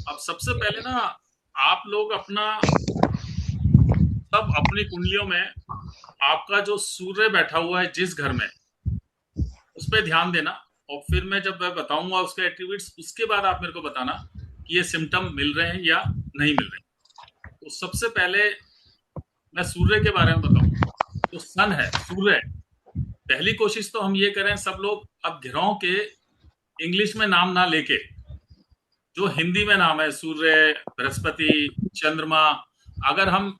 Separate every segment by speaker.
Speaker 1: अब सबसे पहले ना आप लोग अपना सब अपनी कुंडलियों में आपका जो सूर्य बैठा हुआ है जिस घर में, उस पे ध्यान देना। और फिर मैं जब मैं बताऊंगा उसके एट्रीब्यूट्स, उसके बाद आप मेरे को बताना कि ये सिम्टम मिल रहे हैं या नहीं मिल रहे हैं। तो सबसे पहले मैं सूर्य के बारे में बताऊं तो सन है, सूर्य है। पहली कोशिश तो हम ये करें सब लोग, अब ग्रहों के इंग्लिश में नाम ना लेके जो हिंदी में नाम है, सूर्य, बृहस्पति, चंद्रमा, अगर हम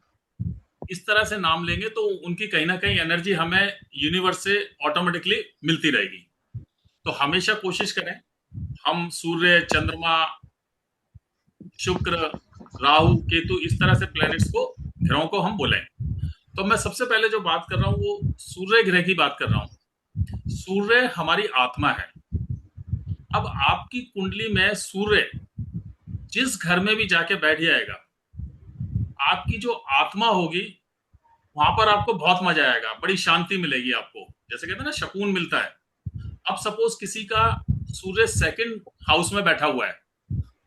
Speaker 1: इस तरह से नाम लेंगे तो उनकी कहीं ना कहीं एनर्जी हमें यूनिवर्स से ऑटोमेटिकली मिलती रहेगी। तो हमेशा कोशिश करें हम सूर्य, चंद्रमा, शुक्र, राहु, केतु, इस तरह से प्लैनेट्स को, ग्रहों को हम बोलें। तो मैं सबसे पहले जो बात कर रहा हूं वो सूर्य ग्रह की बात कर रहा हूं। सूर्य हमारी आत्मा है। अब आपकी कुंडली में सूर्य जिस घर में भी जाके बैठ जाएगा, आपकी जो आत्मा होगी वहां पर आपको बहुत मजा आएगा, बड़ी शांति मिलेगी आपको, जैसे कहते हैं ना सुकून मिलता है। अब सपोज किसी का सूर्य सेकंड हाउस में बैठा हुआ है,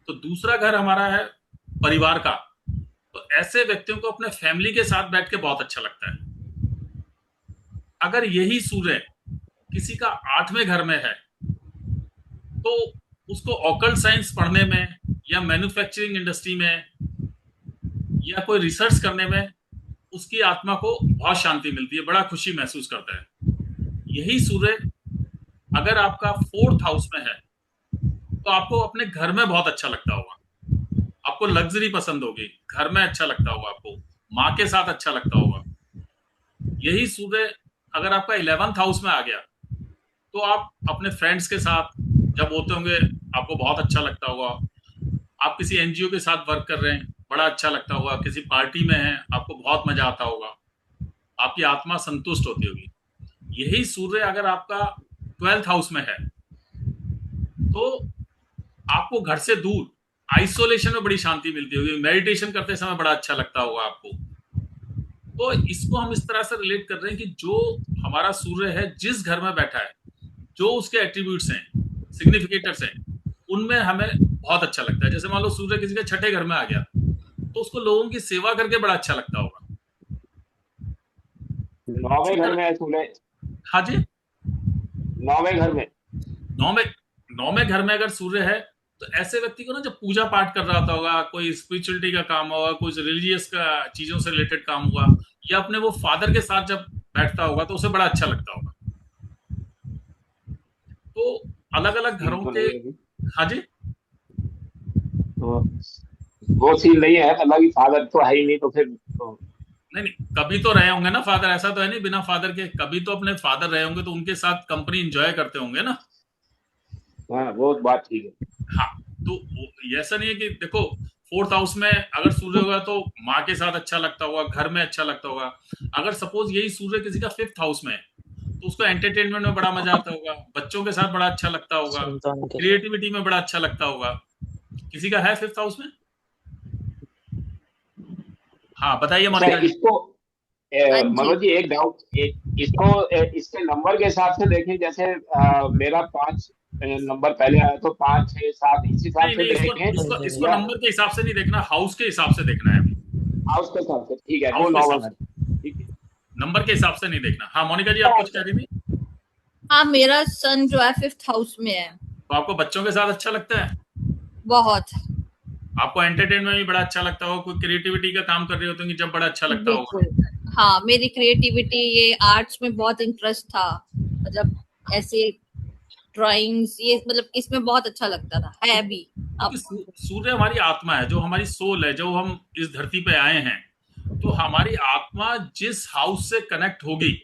Speaker 1: तो दूसरा घर हमारा है परिवार का, तो ऐसे व्यक्तियों को अपने फैमिली के साथ बैठ के बहुत अच्छा लगता है। अगर यही सूर्य किसी का 8वें घर में है, तो उसको ऑकल्ट साइंस पढ़ने में या मैन्युफैक्चरिंग इंडस्ट्री में या कोई रिसर्च करने में उसकी आत्मा को बहुत शांति मिलती है, बड़ा खुशी महसूस करता है। यही सूर्य अगर आपका 4th हाउस में है, तो आपको अपने घर में बहुत अच्छा लगता होगा, आपको लग्जरी पसंद होगी, घर में अच्छा लगता होगा, आपको माँ के साथ अच्छा लगता होगा। यही सूर्य अगर आपका 11th हाउस में आ गया, तो आप अपने फ्रेंड्स के साथ जब होते होंगे आपको बहुत अच्छा लगता होगा। आप किसी एनजीओ के साथ वर्क कर रहे हैं, बड़ा अच्छा लगता होगा, किसी पार्टी में हैं, आपको बहुत मजा आता होगा, आपकी आत्मा संतुष्ट होती होगी। यही सूर्य अगर आपका 12th हाउस में है, तो आपको घर से दूर आइसोलेशन में बड़ी शांति मिलती होगी, मेडिटेशन करते समय बड़ा अच्छा लगता होगा आपको। तो इसको हम इस तरह से रिलेट कर रहे हैं कि जो हमारा सूर्य है जिस घर में बैठा है, जो उसके एट्रीब्यूट्स हैं, सिग्निफिकेटर्स हैं, उनमें हमें बहुत अच्छा लगता है। जैसे मान लो सूर्य किसी के 6ठे घर में आ गया, तो उसको लोगों की सेवा करके बड़ा अच्छा लगता होगा। इसी
Speaker 2: 9वें घर
Speaker 1: तरह,
Speaker 2: में है सूर्य।
Speaker 1: हाँ जी,
Speaker 2: 9वें घर में।
Speaker 1: नौ में, नौ में घर में अगर सूर्य है, तो ऐसे व्यक्ति को ना जब पूजा पाठ कर रहा होगा, कोई स्पिरिचुअलिटी का काम होगा, कुछ रिलीजियस का चीजों से रिलेटेड काम हुआ, या अपने वो फादर के साथ जब बैठता होगा तो उसे बड़ा अच्छा लगता होगा। तो अलग अलग
Speaker 2: सीन
Speaker 1: घरों
Speaker 2: तो
Speaker 1: के,
Speaker 2: नहीं है अभी।
Speaker 1: हाँ जी,
Speaker 2: तो वो सीन नहीं है, मतलब कि फादर तो है ही नहीं, तो फिर तो।
Speaker 1: नहीं नहीं, कभी तो रहे होंगे ना फादर, ऐसा तो है नहीं बिना फादर के, कभी तो अपने फादर रहे होंगे, तो उनके साथ कंपनी एंजॉय करते होंगे ना।
Speaker 2: हाँ, वो बात ठीक है।
Speaker 1: हाँ, तो ऐसा नहीं है कि देखो 4th हाउस में अगर सूर्य होगा तो माँ के साथ अच्छा लगता होगा, घर में अच्छा लगता होगा। अगर सपोज यही सूर्य किसी का 5th हाउस में है, तो उसको एंटरटेनमेंट में बड़ा मजा आता होगा, बच्चों के साथ बड़ा अच्छा लगता होगा,
Speaker 3: संतान के साथ।
Speaker 1: क्रिएटिविटी में बड़ा अच्छा लगता होगा। किसी का है 5th हाउस में? हाँ बताइए
Speaker 2: अच्छा,
Speaker 1: मोनिका जी।
Speaker 2: इसको
Speaker 4: हाँ जी।
Speaker 2: मनोज जी एक डाउट, इसको इसके नंबर के हिसाब से देखें, जैसे मेरा 5 नंबर पहले आया, तो 5 6 7 इस हिसाब
Speaker 1: नहीं
Speaker 2: से
Speaker 1: नहीं, इसको
Speaker 2: देखें,
Speaker 1: इसको
Speaker 3: हाँ
Speaker 1: इसको
Speaker 3: जी।
Speaker 2: या
Speaker 1: नंबर के हिसाब से नहीं देखना, हाउस के हिसाब से देखना है अभी।
Speaker 2: हाउस के हिसाब से? ठीक है, वो
Speaker 1: हाउस के हिसाब
Speaker 2: 9वां
Speaker 1: से,
Speaker 2: घर। ठीक है।
Speaker 1: नंबर के हिसाब से नहीं देखना। हाँ मोनिका जी, आप कुछ कह रही थी।
Speaker 4: हाँ, मेरा सन जो है 5th हाउस में है।
Speaker 1: तो आपको बच्चों के साथ अच्छा लगता है,
Speaker 4: बहुत।
Speaker 1: आपको एंटरटेनमेंट भी बड़ा अच्छा लगता होगा, कोई क्रिएटिविटी का काम कर रहे होते होंगे जब बड़ा अच्छा लगता होगा।
Speaker 4: बिल्कुल। हाँ, मेरी क्रिएटिविटी, ये आर्ट्स में बहुत इंटरेस्ट था, मतलब ऐसे ड्राइंग्स, ये मतलब इसमें बहुत अच्छा लगता था, है भी
Speaker 1: क्योंकि
Speaker 4: अब।
Speaker 1: सूर्य हमारी आत्मा है, जो हमारी सोल है, जो हम इस धरती पे आए हैं, तो हमारी आत्मा जिस हाउस से कनेक्ट होगी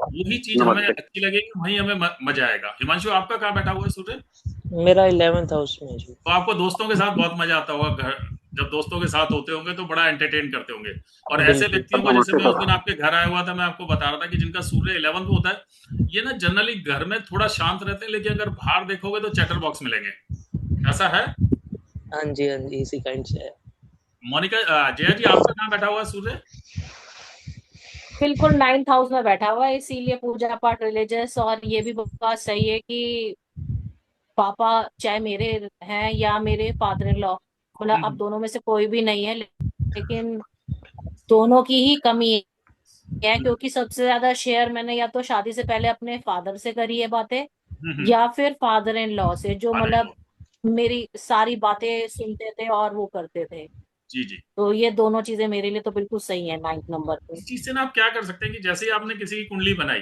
Speaker 1: वही चीज हमें अच्छी लगेगी, वही हमें मजा आएगा। हिमांशु, आपका कहाँ बैठा हुआ है सूर्य?
Speaker 3: मेरा 11th हाउस में है जी।
Speaker 1: तो आपको दोस्तों के साथ बहुत मजा आता होगा, घर जब दोस्तों के साथ होते होंगे तो बड़ा एंटरटेन करते होंगे। और ऐसे
Speaker 3: बिल्कुल।
Speaker 1: व्यक्तियों को, जैसे मैं उस दिन आपके घर आया हुआ था, मैं आपको बता रहा था कि जिनका सूर्य 11th में होता है, ये ना जनरली घर में थोड़ा शांत रहते हैं, लेकिन अगर बाहर देखोगे तो चैटर बॉक्स मिलेंगे। ऐसा है?
Speaker 3: हाँ जी, हाँ जी, इसी काइंड से है।
Speaker 1: मोनिका, जया जी, आपका कहाँ बैठा हुआ है सूर्य?
Speaker 5: बिल्कुल 9th हाउस में बैठा हुआ है, इसीलिए पूजा पाठ, रिलीजियस। और ये भी बात सही है कि पापा चाहे मेरे हैं या मेरे फादर इन लॉ, मतलब अब दोनों में से कोई भी नहीं है, लेकिन दोनों की ही कमी है, क्योंकि सबसे ज्यादा शेयर मैंने या तो शादी से पहले अपने फादर से करी है बातें, या फिर फादर इन लॉ से, जो मतलब मेरी सारी बातें सुनते थे और वो करते थे।
Speaker 1: जी जी।
Speaker 5: तो ये दोनों चीजें मेरे लिए तो बिल्कुल सही है 9th नंबर पे।
Speaker 1: इस चीज से ना आप क्या कर सकते हैं कि जैसे ही आपने किसी की कुंडली बनाई,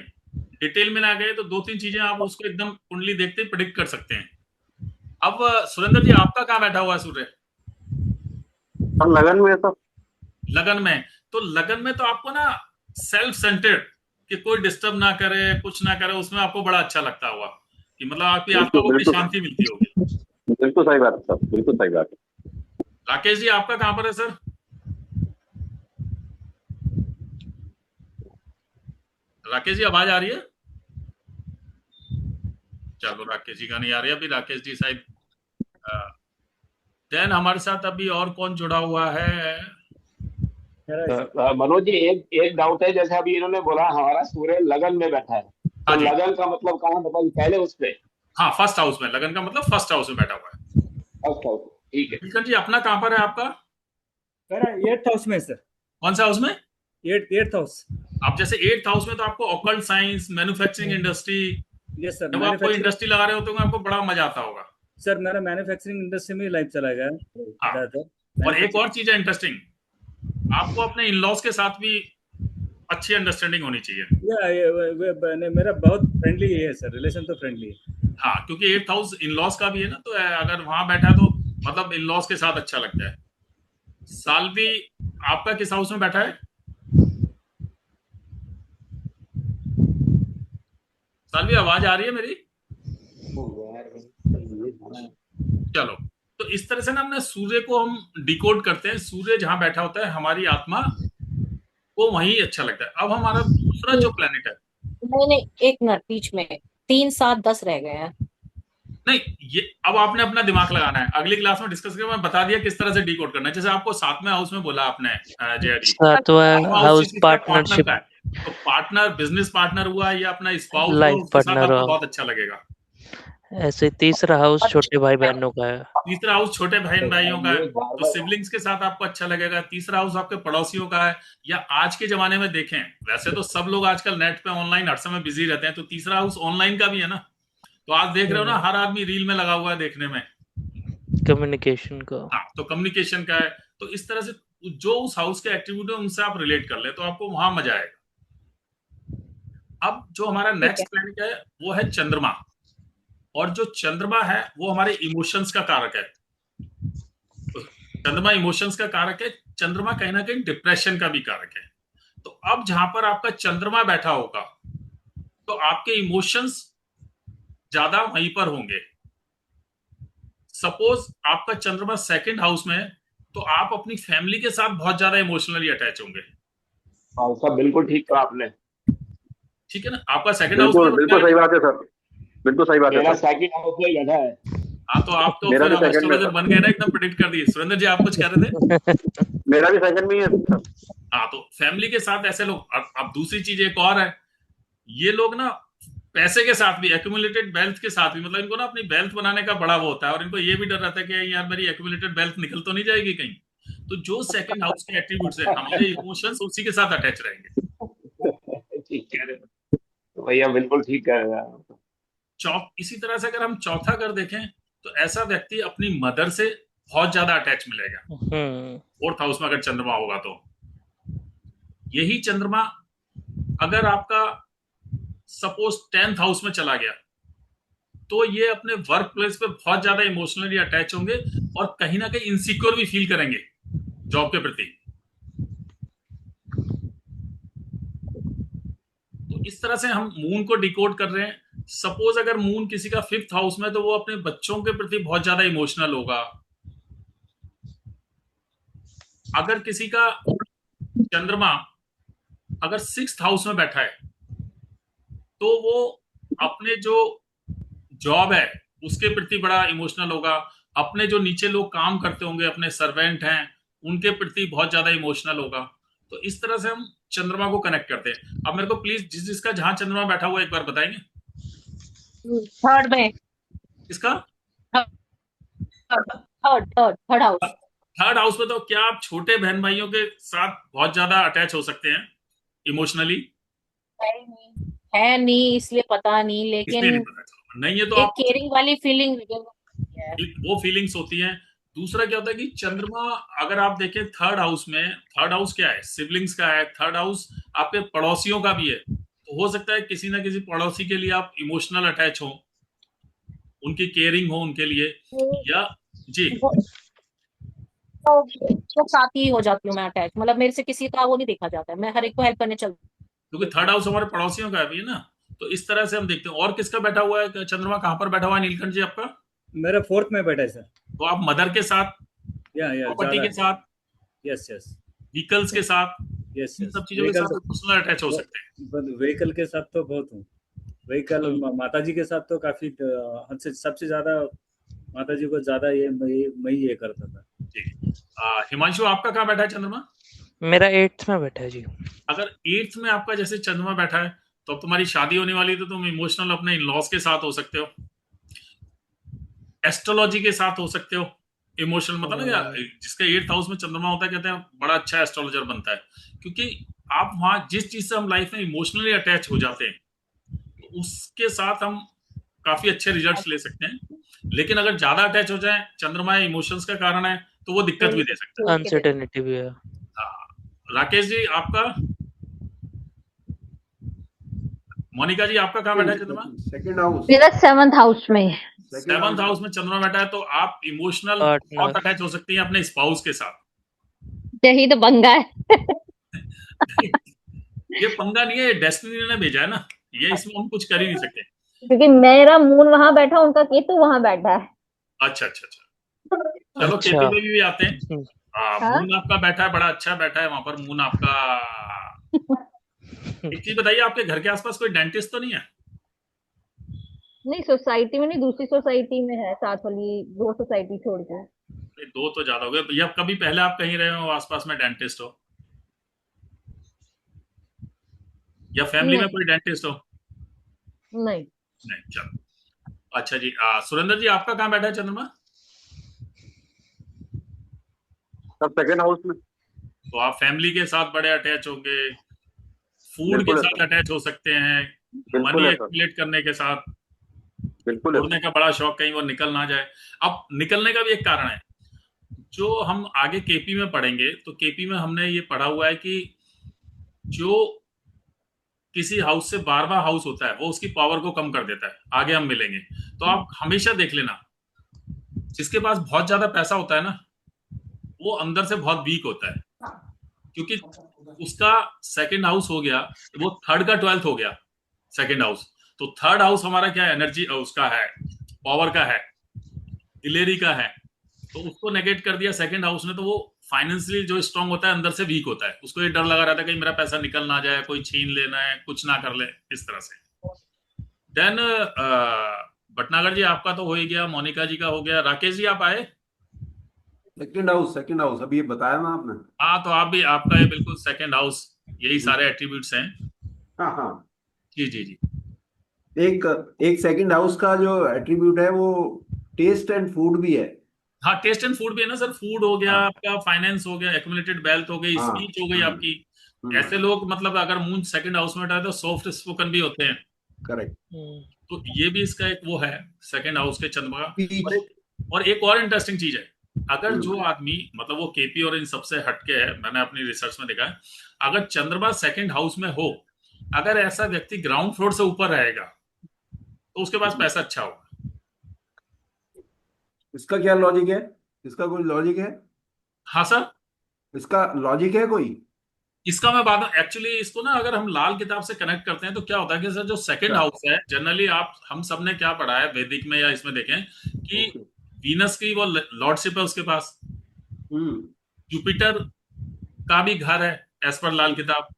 Speaker 1: डिटेल में ना गए तो 2-3 चीजें आप उसको एकदम कुंडली देखते ही प्रिडिक्ट कर सकते हैं। अब सुरेंद्र जी, आपका कहाँ बैठा हुआ है सूर्य?
Speaker 2: और लगन में तो
Speaker 1: लगन में। तो लगन में तो आपको ना सेल्फ सेंटर्ड, कि कोई डिस्टर्ब ना करे, कुछ ना करे, उसमें आपको बड़ा अच्छा लगता होगा, कि मतलब आपकी आत्मा को बड़ी
Speaker 2: बिल्कुल
Speaker 1: शांति मिलती होगी।
Speaker 2: बिल्कुल सही बात है सर, बिल्कुल सही बात है।
Speaker 1: राकेश जी, आपका कहाँ पर है सर? राकेश जी, आवाज आ रही है? चलो, राकेश जी का नहीं आ रही है अभी। राकेश जी शायद देन हमारे साथ अभी और कौन जुड़ा हुआ है?
Speaker 2: मनोज जी, एक एक डाउट है। जैसे अभी इन्होंने बोला हमारा सूर्य लगन में बैठा है, तो
Speaker 1: हाँ जी।
Speaker 2: लगन का मतलब कहाँ, मतलब पहले उस पे
Speaker 1: हाँ, फर्स्ट हाउस में। लगन का मतलब फर्स्ट हाउस में बैठा हुआ है।
Speaker 2: फर्स्ट हाउस, ठीक है।
Speaker 1: नीलकंठ जी, अपना कहाँ पर है आपका?
Speaker 6: मेरा 8th हाउस में सर।
Speaker 1: कौन सा हाउस में?
Speaker 6: 8th house.
Speaker 1: आप जैसे 8th हाउस में तो आपको occult science, manufacturing industry,
Speaker 6: yes sir,
Speaker 1: जब आप कोई इंडस्ट्री लगा रहे होते होंगे आपको बड़ा मजा आता होगा।
Speaker 6: सर मेरा मैन्युफैक्चरिंग इंडस्ट्री में लाइफ चला गया
Speaker 1: हाँ।
Speaker 6: ज्यादातर।
Speaker 1: और एक और चीज है इंटरेस्टिंग, आपको अपने इन लॉज के साथ भी अच्छी अंडरस्टैंडिंग होनी चाहिए।
Speaker 6: मेरा बहुत फ्रेंडली है सर, रिलेशन तो फ्रेंडली है।
Speaker 1: हाँ, क्योंकि 8th हाउस इन लॉज का भी है ना, तो अगर वहां बैठा है तो मतलब इन लॉज के साथ अच्छा लगता है। सालवी, आपका किस हाउस में बैठा है? सालवी, आवाज आ रही है मेरी? चलो, तो इस तरह से ना हमने सूर्य को हम डिकोड करते हैं। सूर्य जहां बैठा होता है हमारी आत्मा को वहीं अच्छा लगता है। अब हमारा दूसरा जो प्लेनेट है,
Speaker 5: नहीं नहीं, एक मिनट, बीच में 3 7 10 रह गए हैं।
Speaker 1: नहीं, ये अब आपने अपना दिमाग लगाना है। अगली क्लास में डिस्कस करके मैं बता दिया किस तरह से डिकोड करना है। जैसे आपको 7वें हाउस में बोला आपने, जया जी,
Speaker 3: सातवां
Speaker 1: 7वां हाउस
Speaker 3: हाउस
Speaker 1: किसका? पार्टनर
Speaker 3: पार्टनरशिप,
Speaker 1: का है। तो पार्टनर, बिजनेस पार्टनर हुआ या अपना स्पाउस हुआ,
Speaker 3: लाइफ
Speaker 1: उसके साथ
Speaker 3: पार्टनर,
Speaker 1: आपको
Speaker 3: और
Speaker 1: बहुत अच्छा लगेगा।
Speaker 3: ऐसे तीसरा हाउस छोटे भाई बहनों का है।
Speaker 1: तीसरा हाउस छोटे बहन भाइयों का है,
Speaker 2: ये बार
Speaker 1: तो
Speaker 2: बार
Speaker 1: सिबलिंग्स के साथ आपको अच्छा लगेगा। तीसरा हाउस आपके पड़ोसियों का है। या आज के जमाने में देखें, वैसे तो सब लोग आजकल नेट पे ऑनलाइन हर समय बिजी रहते हैं, तो तीसरा हाउस ऑनलाइन का भी है ना। तो आज देख रहे हो ना, हर आदमी रील में लगा हुआ है देखने में।
Speaker 3: कम्युनिकेशन का।
Speaker 1: हाँ, तो कम्युनिकेशन का है। तो इस तरह से जो उस हाउस के एक्टिविटी है उनसे आप रिलेट कर ले तो आपको वहां मजा आएगा। अब जो हमारा
Speaker 5: ठीक है।
Speaker 1: नेक्स्ट प्लैनेट है वो है चंद्रमा। और जो चंद्रमा है वो हमारे इमोशंस का कारक है। तो चंद्रमा इमोशंस का कारक है। चंद्रमा कहीं ना कहीं डिप्रेशन का भी कारक है। तो अब जहां पर आपका चंद्रमा बैठा होगा तो आपके इमोशंस ज्यादा वहीं पर होंगे। सपोज आपका चंद्रमा सेकंड हाउस में है तो आप अपनी फैमिली के साथ बहुत ज्यादा इमोशनली अटैच होंगे।
Speaker 2: सब बिल्कुल ठीक कहा आपने।
Speaker 1: ठीक है ना? आपका सेकंड हाउस में
Speaker 2: बिल्कुल सही बात है सर, बिल्कुल सही बात है। मेरा सेकंड हाउस में बैठा है।
Speaker 1: हाँ, तो आप तो फिर हम एस्ट्रोलॉजर बन गए ना, एकदम प्रिडिक्ट कर दिए। सुरेंद्र जी, आप कुछ कह रहे थे?
Speaker 2: मेरा भी सेकंड में ही है।
Speaker 1: हाँ, तो फैमिली के साथ ऐसे लोग। अब दूसरी चीज एक और है, ये लोग ना पैसे के साथ भी, एक्यूमुलेटेड वेल्थ के साथ भी, मतलब इनको ना अपनी वेल्थ बनाने का बड़ा वो होता है, और इनको ये भी डर रहता है कि यार मेरी एक्यूमुलेटेड वेल्थ निकल तो नहीं जाएगी कहीं। तो जो सेकंड हाउस के एट्रीब्यूट्स है, हमारे इमोशंस उसी के साथ अटैच रहेंगे।
Speaker 2: ठीक कह रहे हो तो भैया, बिल्कुल ठीक कह रहे हैं।
Speaker 1: इसी तरह से अगर हम चौथा घर देखें तो ऐसा व्यक्ति अपनी मदर से बहुत ज्यादा अटैच मिलेगा। फोर्थ हाउस में अगर चंद्रमा होगा तो यही चंद्रमा अगर आपका सपोज 10th हाउस में चला गया तो ये अपने वर्क प्लेस पे बहुत ज्यादा इमोशनली अटैच होंगे और कहीं ना कहीं इनसिक्योर भी फील करेंगे जॉब के प्रति। तो इस तरह से हम मून को डिकोड कर रहे हैं। सपोज अगर मून किसी का 5th हाउस में तो वो अपने बच्चों के प्रति बहुत ज्यादा इमोशनल होगा। अगर किसी का चंद्रमा अगर 6th हाउस में बैठा है तो वो अपने जो जॉब है उसके प्रति बड़ा इमोशनल होगा। अपने जो नीचे लोग काम करते होंगे, अपने सर्वेंट हैं, उनके प्रति बहुत ज्यादा इमोशनल होगा। तो इस तरह से हम चंद्रमा को कनेक्ट करते हैं। अब मेरे को प्लीज जिसका जहां चंद्रमा बैठा हुआ एक बार बताएंगे।
Speaker 5: थर्ड में।
Speaker 1: इसका
Speaker 5: थर्ड हाउस।
Speaker 1: थर्ड हाउस में तो क्या आप छोटे बहन भाइयों के साथ बहुत ज्यादा अटैच हो सकते हैं इमोशनली?
Speaker 5: है नहीं इसलिए पता नहीं,
Speaker 1: इसलिए नहीं
Speaker 5: लेकिन
Speaker 1: पता चला, नहीं है तो
Speaker 5: एक
Speaker 1: आप
Speaker 5: केयरिंग वाली फीलिंग है।
Speaker 1: वो फीलिंग्स होती हैं। दूसरा क्या होता है कि चंद्रमा, अगर आप देखें थर्ड हाउस में, थर्ड हाउस क्या है, सिबलिंग्स का है, थर्ड हाउस आपके पड़ोसियों का भी है। तो हो सकता है किसी ना किसी पड़ोसी के लिए आप इमोशनल अटैच हो, उनकी केयरिंग हो उनके लिए, या जी
Speaker 5: वो तो साथ ही हो जाती हूँ मैं अटैच, मतलब मेरे से किसी का वो नहीं देखा जाता है, मैं हर एक को हेल्प करने चलती
Speaker 1: क्योंकि थर्ड हाउस हमारे पड़ोसियों का भी है ना। तो इस तरह से हम देखते हैं। और किसका बैठा हुआ है चंद्रमा, कहाँ पर बैठा हुआ है नीलकंठ जी आपका?
Speaker 6: मेरा फोर्थ में बैठा है सर।
Speaker 1: तो आप मदर के साथ,
Speaker 6: या
Speaker 1: प्रॉपर्टी
Speaker 6: ज्यादा
Speaker 1: के
Speaker 6: है।
Speaker 1: साथ,
Speaker 6: यस यस
Speaker 1: व्हीकल्स के साथ,
Speaker 6: यस
Speaker 1: इन
Speaker 6: यस
Speaker 1: सब चीजों के
Speaker 6: व्हीकल
Speaker 1: साथ इमोशनल अटैच हो सकते हैं।
Speaker 6: व्हीकल के साथ तो बहुत हूँ। व्हीकल माता जी के साथ तो काफी हद से सबसे ज्यादा माता जी को ज्यादा ये मैं ही ये करता था।
Speaker 1: जी हिमांशु, आपका कहाँ बैठा है चंद्रमा?
Speaker 3: मेरा 8th में बैठा है जी।
Speaker 1: अगर एट्थ में आपका जैसे चंद्रमा बैठा है, तो अब तुम्हारी शादी होने वाली है, तो तुम इमोशनल अपने इन लॉज के साथ हो सकते हो, एस्ट्रोलॉजी के साथ हो सकते हो इमोशनल, मतलब ना जिसका एट्थ हाउस में चंद्रमा होता है, कहते हैं बड़ा अच्छा एस्ट्रोलॉजर बनता है। क्योंकि आप वहां जिस चीज से हम लाइफ में इमोशनली अटैच हो जाते हैं, तो उसके साथ हम काफी अच्छे रिजल्ट्स ले सकते हैं। लेकिन अगर ज्यादा अटैच हो जाए, चंद्रमा इमोशंस का कारण है, तो वो दिक्कत भी दे सकता
Speaker 3: अनसर्टेनिटी भी है।
Speaker 1: है। हाँ। राकेश जी आपका? मोनिका जी आपका कहाँ बैठा है चंद्रमा?
Speaker 7: Second house.
Speaker 8: मेरा 7th हाउस में।
Speaker 1: सेवंथ हाउस में चंद्रमा बैठा है, तो आप इमोशनल
Speaker 3: पार्टनर।
Speaker 1: बहुत अटैच हो सकती हैं अपने स्पाउस के साथ।
Speaker 8: यही तो पंगा है।
Speaker 1: ये पंगा नहीं है, ये डेस्टिनी ने भेजा है ना, ये इसमें हम कुछ कर ही नहीं सकते।
Speaker 8: क्योंकि मेरा मून वहां बैठा, उनका केतु वहां बैठा है।
Speaker 1: अच्छा अच्छा अच्छा, चलो
Speaker 3: अच्छा।
Speaker 1: केतु पे भी आते हैं।
Speaker 8: हाँ?
Speaker 1: मून आपका बैठा है, बड़ा अच्छा बैठा है वहां पर मून आपका। एक चीज बताइए, आपके घर के आसपास कोई डेंटिस्ट तो नहीं है?
Speaker 8: नहीं, सोसाइटी में नहीं, दूसरी सोसाइटी में है, साथ वाली 2 सोसाइटी छोड़ के।
Speaker 1: नहीं, दो तो ज्यादा हो गए। या कभी पहले आप कहीं रहे हो आसपास में डेंटिस्ट हो, या फैमिली में
Speaker 8: नहीं
Speaker 1: कोई डेंटिस्ट हो?
Speaker 8: नहीं।
Speaker 1: नहीं, चलो अच्छा जी। सुरेंद्र जी आपका कहाँ बैठा है चंद्रमा?
Speaker 7: सब सेकंड हाउस में।
Speaker 1: तो आप फैमिली के साथ बड़े अटैच होंगे, फूड के
Speaker 7: बिल्कुल है
Speaker 1: साथ
Speaker 7: सर,
Speaker 1: अटैच हो सकते हैं,
Speaker 7: बिल्कुल
Speaker 1: मनी
Speaker 7: है सर,
Speaker 1: एक्यूमुलेट करने के साथ,
Speaker 7: बिल्कुल है
Speaker 1: छोड़ने
Speaker 7: सर।
Speaker 1: का बड़ा शौक, कहीं वो निकल ना जाए। अब निकलने का भी एक कारण है, जो हम आगे केपी में पढ़ेंगे, तो केपी में हमने ये पढ़ा हुआ है कि जो किसी हाउस से 12वां हाउस होता है, वो उसकी पावर को कम कर देता है। आगे हम मिलेंगे। तो आप हमेशा देख लेना, जिसके पास बहुत ज्यादा पैसा होता है ना, वो अंदर से बहुत वीक होता है, क्योंकि उसका सेकंड हाउस हो गया, वो थर्ड का 12th हो गया सेकंड हाउस। तो थर्ड हाउस हमारा क्या है, एनर्जी उसका है, पावर का है, दिलेरी का है। तो उसको नेगेट कर दिया सेकंड हाउस ने, तो वो फाइनेंशियली जो स्ट्रांग होता है, अंदर से वीक होता है। उसको ये डर लगा रहता है कहीं मेरा पैसा निकल ना जाए, कोई छीन लेना है, कुछ ना कर ले, इस तरह से। देन भटनागर जी आपका तो हो ही गया, मोनिका जी का हो गया। राकेश जी आप आए?
Speaker 7: सेकंड हाउस, सेकंड हाउस अभी ये बताया ना आपने।
Speaker 1: हाँ, तो आप भी, आपका ये बिल्कुल सेकंड हाउस, यही सारे एट्रीब्यूट्स हैं।
Speaker 7: हाँ हाँ।
Speaker 1: जी जी जी।
Speaker 7: एक एक सेकंड हाउस का जो एट्रीब्यूट है वो टेस्ट एंड फूड भी है।
Speaker 1: हाँ, टेस्ट एंड फूड भी है ना सर। फूड हो गया
Speaker 7: हाँ
Speaker 1: आपका, फाइनेंस हो गया, एक्यूमुलेटेड वेल्थ हो गई,
Speaker 7: हाँ।
Speaker 1: स्पीच हो गई आपकी।
Speaker 7: हम्म।
Speaker 1: ऐसे लोग, मतलब अगर मून सेकंड हाउस में हटा है, तो सॉफ्ट स्पोकन भी होते हैं।
Speaker 7: करेक्ट।
Speaker 1: तो ये भी इसका एक वो है, सेकंड हाउस के चंद्रमा का।
Speaker 7: स्पीच।
Speaker 1: और एक इंटरेस्टिंग चीज है, अगर जो
Speaker 7: हम्म।
Speaker 1: आदमी, मतलब वो केपी और इन सबसे हटके है, मैंने अपनी रिसर्च में देखा है, अगर चंद्रमा सेकंड हाउस में हो, अगर ऐसा व्यक्ति ग्राउंड फ्लोर से ऊपर रहेगा, तो उसके पास पैसा अच्छा होगा।
Speaker 7: इसका क्या लॉजिक है? इसका कोई लॉजिक है?
Speaker 1: हाँ सर,
Speaker 7: इसका लॉजिक है कोई?
Speaker 1: इसका मैं बात, एक्चुअली इसको ना अगर हम लाल किताब से कनेक्ट करते हैं, तो क्या होता है कि सर, जो सेकंड
Speaker 7: अच्छा।
Speaker 1: हाउस है, जनरली आप हम सब ने क्या पढ़ा है वैदिक में या इसमें देखें, कि
Speaker 7: ओके।
Speaker 1: वीनस की वो लॉर्डशिप है उसके पास,
Speaker 7: हम्म
Speaker 1: जुपिटर का भी घर है एज पर लाल किताब,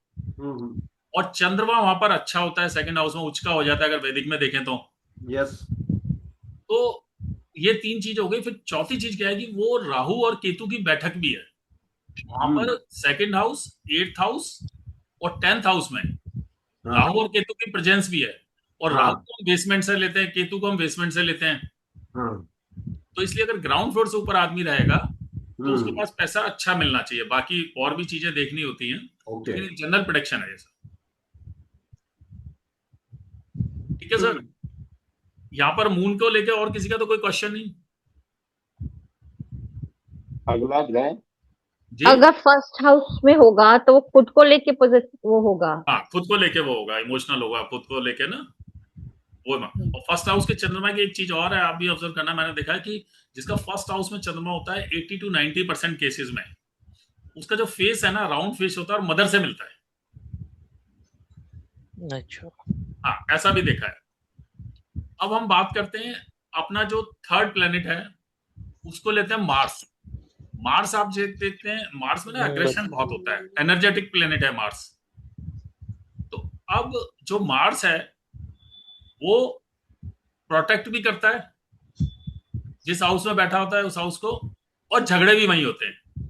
Speaker 7: हम्म।
Speaker 1: और चंद्रमा वहां पर अच्छा होता है सेकंड हाउस में, उच्च का हो जाता है अगर वैदिक में देखें तो।
Speaker 7: यस।
Speaker 1: तो ये तीन चीज हो गई। फिर चौथी चीज क्या है कि वो राहु और केतु की बैठक भी है वहां पर, सेकंड हाउस, एट्थ हाउस और 10th हाउस में
Speaker 7: हाँ
Speaker 1: राहु और केतु की प्रेजेंस भी है। और राहु
Speaker 7: हाँ
Speaker 1: को हम बेसमेंट से लेते हैं, केतु को हम बेसमेंट से लेते हैं।
Speaker 7: हाँ।
Speaker 1: तो इसलिए अगर ग्राउंड फ्लोर से ऊपर आदमी रहेगा, तो उसके पास पैसा अच्छा मिलना चाहिए। बाकी और भी चीजें देखनी होती हैं,
Speaker 7: ओके
Speaker 1: लेकिन जनरल प्रेडिक्शन है ये सब। ठीक है सर, यहाँ पर मून को लेके और किसी का तो कोई क्वेश्चन नहीं?
Speaker 2: अगला ग्रह
Speaker 1: जी
Speaker 8: अगर फर्स्ट हाउस में होगा तो वो खुद को लेके वो होगा।
Speaker 1: हाँ, खुद को लेके वो होगा, इमोशनल होगा, खुद को लेके ना वो ना। और फर्स्ट हाउस के चंद्रमा की एक चीज और है, आप भी ऑब्जर्व करना, मैंने देखा है कि जिसका फर्स्ट हाउस में चंद्रमा होता है 80 to 90% केसेस में उसका जो फेस है ना, राउंड फेस होता है और मदर से मिलता है।
Speaker 3: अच्छा।
Speaker 1: हाँ, ऐसा भी देखा है। अब हम बात करते हैं अपना जो थर्ड प्लेनेट है उसको लेते हैं मार्स। मार्स आप देखते हैं, मार्स में ना एग्रेशन बहुत होता है, एनर्जेटिक प्लेनेट है मार्स। तो अब जो मार्स है वो प्रोटेक्ट भी करता है जिस हाउस में बैठा होता है उस हाउस को, और झगड़े भी वही होते हैं।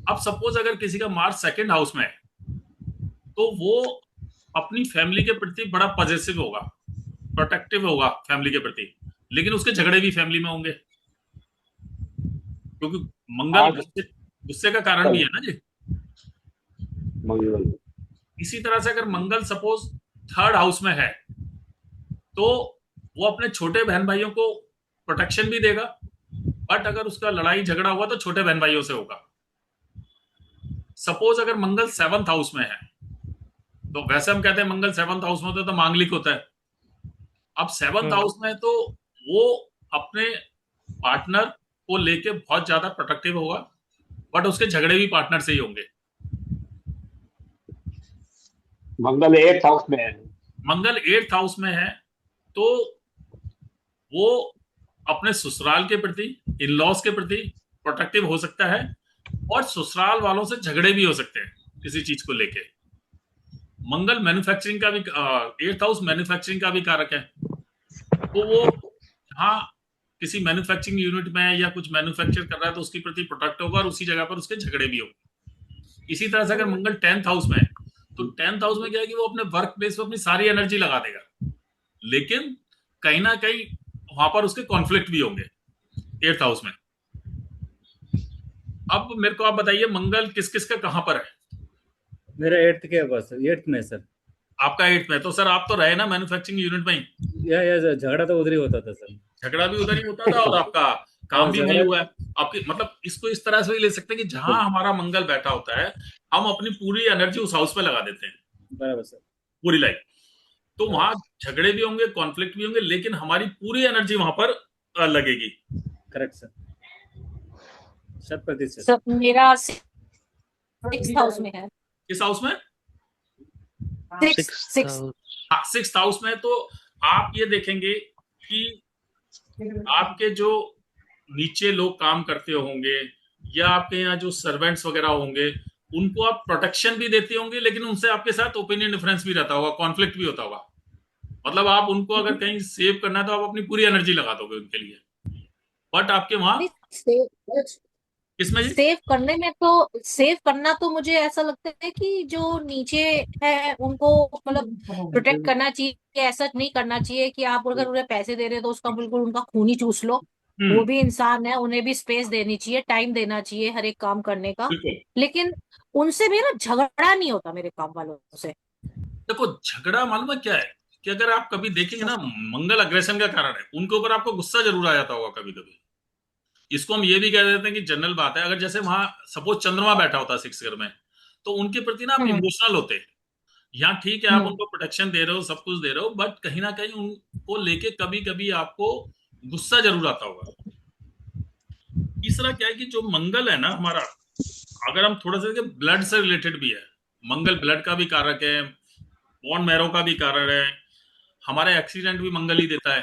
Speaker 1: अब सपोज अगर किसी का मार्स सेकंड हाउस में है तो वो अपनी फैमिली के प्रति बड़ा पॉजिटिव होगा, प्रोटेक्टिव होगा फैमिली के प्रति, लेकिन उसके झगड़े भी फैमिली में होंगे क्योंकि मंगल गुस्से का कारण भी है ना जी।
Speaker 2: मंगल
Speaker 1: इसी तरह से अगर मंगल सपोज थर्ड हाउस में है तो वो अपने छोटे बहन भाइयों को प्रोटेक्शन भी देगा, बट अगर उसका लड़ाई झगड़ा हुआ तो छोटे बहन भाइयों से होगा। सपोज अगर मंगल सेवंथ हाउस में है तो वैसे हम कहते हैं मंगल सेवंथ हाउस में होता है तो मांगलिक होता है। अब सेवंथ हाउस में तो वो अपने पार्टनर को लेके बहुत ज्यादा प्रोटेक्टिव होगा, बट उसके झगड़े भी पार्टनर से ही होंगे।
Speaker 2: मंगल 8th हाउस में है।
Speaker 1: मंगल 8th हाउस में है तो वो अपने ससुराल के प्रति, इन लॉज के प्रति प्रोटेक्टिव हो सकता है, और ससुराल वालों से झगड़े भी हो सकते हैं किसी चीज को लेके। मंगल मैन्युफैक्चरिंग का भी 8th हाउस मैन्युफैक्चरिंग का भी कारक है, तो वो हाँ किसी मैन्युफैक्चरिंग यूनिट में है या कुछ मैन्युफैक्चर कर रहा है तो उसके प्रति प्रोटेक्ट होगा और उसी जगह पर उसके झगड़े भी होंगे। इसी तरह से अगर मंगल 10th हाउस में है तो 10th हाउस में क्या है कि वो अपने वर्क प्लेस पर अपनी सारी एनर्जी लगा देगा, लेकिन कहीं ना कहीं वहां पर उसके कॉन्फ्लिक्ट भी होंगे 8th हाउस में। अब मेरे को आप बताइए मंगल किस किस का कहां पर है?
Speaker 6: मेरा 8th के बस 8th में सर।
Speaker 1: आपका 8th में, तो सर आप तो रहे ना मैन्युफैक्चरिंग यूनिट में ही।
Speaker 6: या झगड़ा तो उधर ही होता था सर।
Speaker 1: झगड़ा भी उधर ही होता था और आपका काम भी वही हुआ है आपकी। मतलब इसको इस तरह से भी ले सकते हैं कि जहां हमारा मंगल बैठा होता है हम अपनी पूरी एनर्जी उस हाउस में लगा देते हैं,
Speaker 6: बराबर सर,
Speaker 1: पूरी लाइफ। तो वहां झगड़े भी होंगे, कॉन्फ्लिक्ट भी होंगे, लेकिन हमारी पूरी एनर्जी वहां पर लगेगी।
Speaker 6: Correct sir, 100%।
Speaker 5: सब मेरा 6th हाउस में है।
Speaker 1: किस हाउस में?
Speaker 5: 6th
Speaker 1: हाँ, 6th हाउस में। तो आप ये देखेंगे कि आपके जो नीचे लोग काम करते होंगे या आपके यहाँ जो सर्वेंट्स वगैरह होंगे उनको आप प्रोटेक्शन भी देते होंगे, लेकिन उनसे आपके साथ ओपिनियन डिफरेंस भी रहता होगा, कॉन्फ्लिक्ट भी होता होगा। मतलब आप उनको अगर कहीं सेव करना है तो आप अपनी पूरी एनर्जी लगा दोगे उनके लिए, बट आपके वहां इसमें
Speaker 5: सेव करना तो मुझे ऐसा लगता है कि जो नीचे है उनको मतलब प्रोटेक्ट करना चाहिए। ऐसा नहीं करना चाहिए कि आप अगर उन्हें पैसे दे रहे हो तो उसका बिल्कुल उनका खून ही चूस लो। वो भी इंसान है, उन्हें भी स्पेस देनी चाहिए, टाइम देना चाहिए हर एक काम करने का। लेकिन उनसे भी ना झगड़ा नहीं होता मेरे काम वालों से।
Speaker 1: देखो झगड़ा मालूम है क्या है कि अगर आप कभी देखेंगे ना, मंगल अग्रेशन का कारण है, उनके ऊपर आपको गुस्सा जरूर आ जाता होगा कभी कभी। इसको हम ये भी कह देते हैं कि जनरल बात है, अगर जैसे वहां सपोज चंद्रमा बैठा होता है 6th घर में तो उनके प्रति ना आप इमोशनल होते हैं। यहाँ ठीक है आप उनको प्रोटेक्शन दे रहे हो, सब कुछ दे रहे हो, बट कहीं ना कहीं उनको लेके कभी कभी आपको गुस्सा जरूर आता होगा। तीसरा क्या है कि जो मंगल है ना हमारा, अगर हम थोड़ा सा ब्लड से रिलेटेड भी है, मंगल ब्लड का भी कारक है, बोन मैरो का भी कारक है, हमारे एक्सीडेंट भी मंगल ही देता है।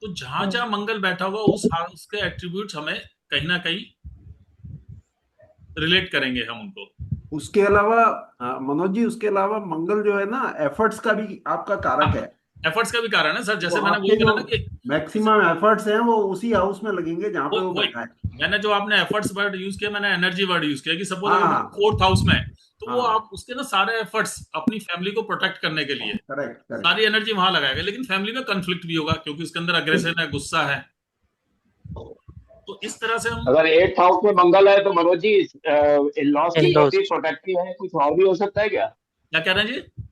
Speaker 1: तो जहां जहां मंगल बैठा हुआ उस हाउस के एट्रीब्यूट्स हमें कहीं ना कहीं रिलेट करेंगे हम उनको।
Speaker 7: उसके अलावा मनोज जी, उसके अलावा मंगल जो है ना एफर्ट्स का भी आपका कारक है।
Speaker 1: एफर्ट्स का भी कारण है सर, जैसे
Speaker 7: तो
Speaker 1: मैंने वही बोला ना कि
Speaker 7: मैक्सिमम एफर्ट्स हैं वो उसी हाउस में लगेंगे जहां पे वो बैठा है।
Speaker 1: मैंने जो आपने एफर्ट्स वर्ड यूज किया, मैंने एनर्जी वर्ड यूज किया कि सपोज अगर 4th हाउस में तो वो आप उसके ना सारे एफर्ट्स अपनी फैमिली को प्रोटेक्ट करने के लिए सारी एनर्जी वहां लगाएगा, लेकिन फैमिली में कंफ्लिक्ट भी होगा क्योंकि उसके अंदर अग्रेशन है, गुस्सा है। तो इस तरह से हम
Speaker 2: अगर 8th हाउस में मंगल है तो मनोज जी इन लॉस के
Speaker 3: In-laws.
Speaker 2: प्रति प्रोटेक्टिव है, कुछ और भी हो सकता है क्या?
Speaker 1: क्या कह रहे हैं जी?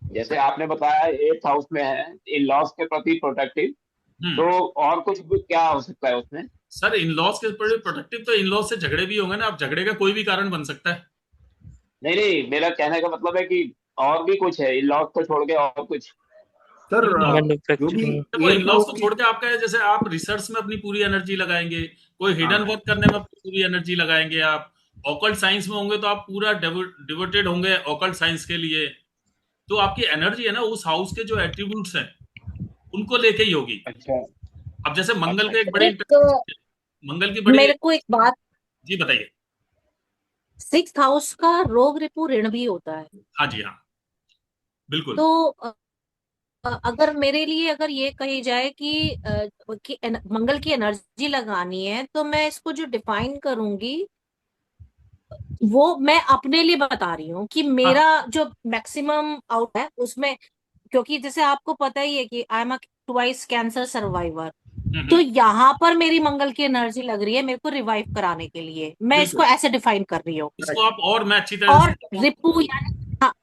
Speaker 2: जैसे आपने बताया 8th हाउस में है इन लॉस के प्रति प्रोटेक्टिव, तो और कुछ भी क्या हो सकता है उसमें?
Speaker 1: सर इन लॉज के प्रति प्रोटेक्टिव तो इन लॉज से झगड़े भी होंगे ना, अब झगड़े का कोई भी कारण बन सकता है।
Speaker 2: नहीं नहीं, मेरा कहने का मतलब है कि और भी कुछ है इन लॉस को छोड़ के, और कुछ?
Speaker 7: सर जो भी
Speaker 3: Manufacturing.
Speaker 1: देखो इन
Speaker 7: 8th
Speaker 1: लॉज
Speaker 7: हाउस
Speaker 1: को
Speaker 7: की
Speaker 1: छोड़ के आपका है, जैसे आप रिसर्च में अपनी पूरी एनर्जी लगाएंगे, कोई हिडन वर्क करने में अपनी पूरी एनर्जी लगाएंगे, आप ऑकल्ट साइंस में होंगे तो आप पूरा डिवोटेड होंगे ऑकल्ट साइंस के लिए, तो आपकी एनर्जी है ना उस हाउस के जो एट्रीब्यूट्स हैं उनको लेके ही होगी।
Speaker 2: अच्छा
Speaker 1: अब जैसे मंगल
Speaker 2: अच्छा
Speaker 1: के एक
Speaker 2: अच्छा।
Speaker 1: बड़ी
Speaker 5: एक
Speaker 1: मंगल की बड़ी
Speaker 5: मेरे को एक बात,
Speaker 1: जी बताइए।
Speaker 5: 6th हाउस का रोग रिपू ऋण भी होता है।
Speaker 1: हाँ जी हाँ बिल्कुल।
Speaker 5: तो अगर मेरे लिए अगर ये कही जाए कि मंगल की एनर्जी लगानी है, तो मैं इसको जो डिफाइन करूंगी वो मैं अपने लिए बता रही हूँ कि मेरा जो मैक्सिमम आउट है उसमें, क्योंकि जैसे आपको पता ही है कि I am a twice cancer survivor, तो यहाँ पर मेरी मंगल की एनर्जी लग रही है मेरे को रिवाइव कराने के लिए, मैं इसको ऐसे डिफाइन कर रही हूँ।
Speaker 1: इसको आप और मैं अच्छी तरह
Speaker 5: और
Speaker 1: से
Speaker 5: रिपू यानी, हाँ,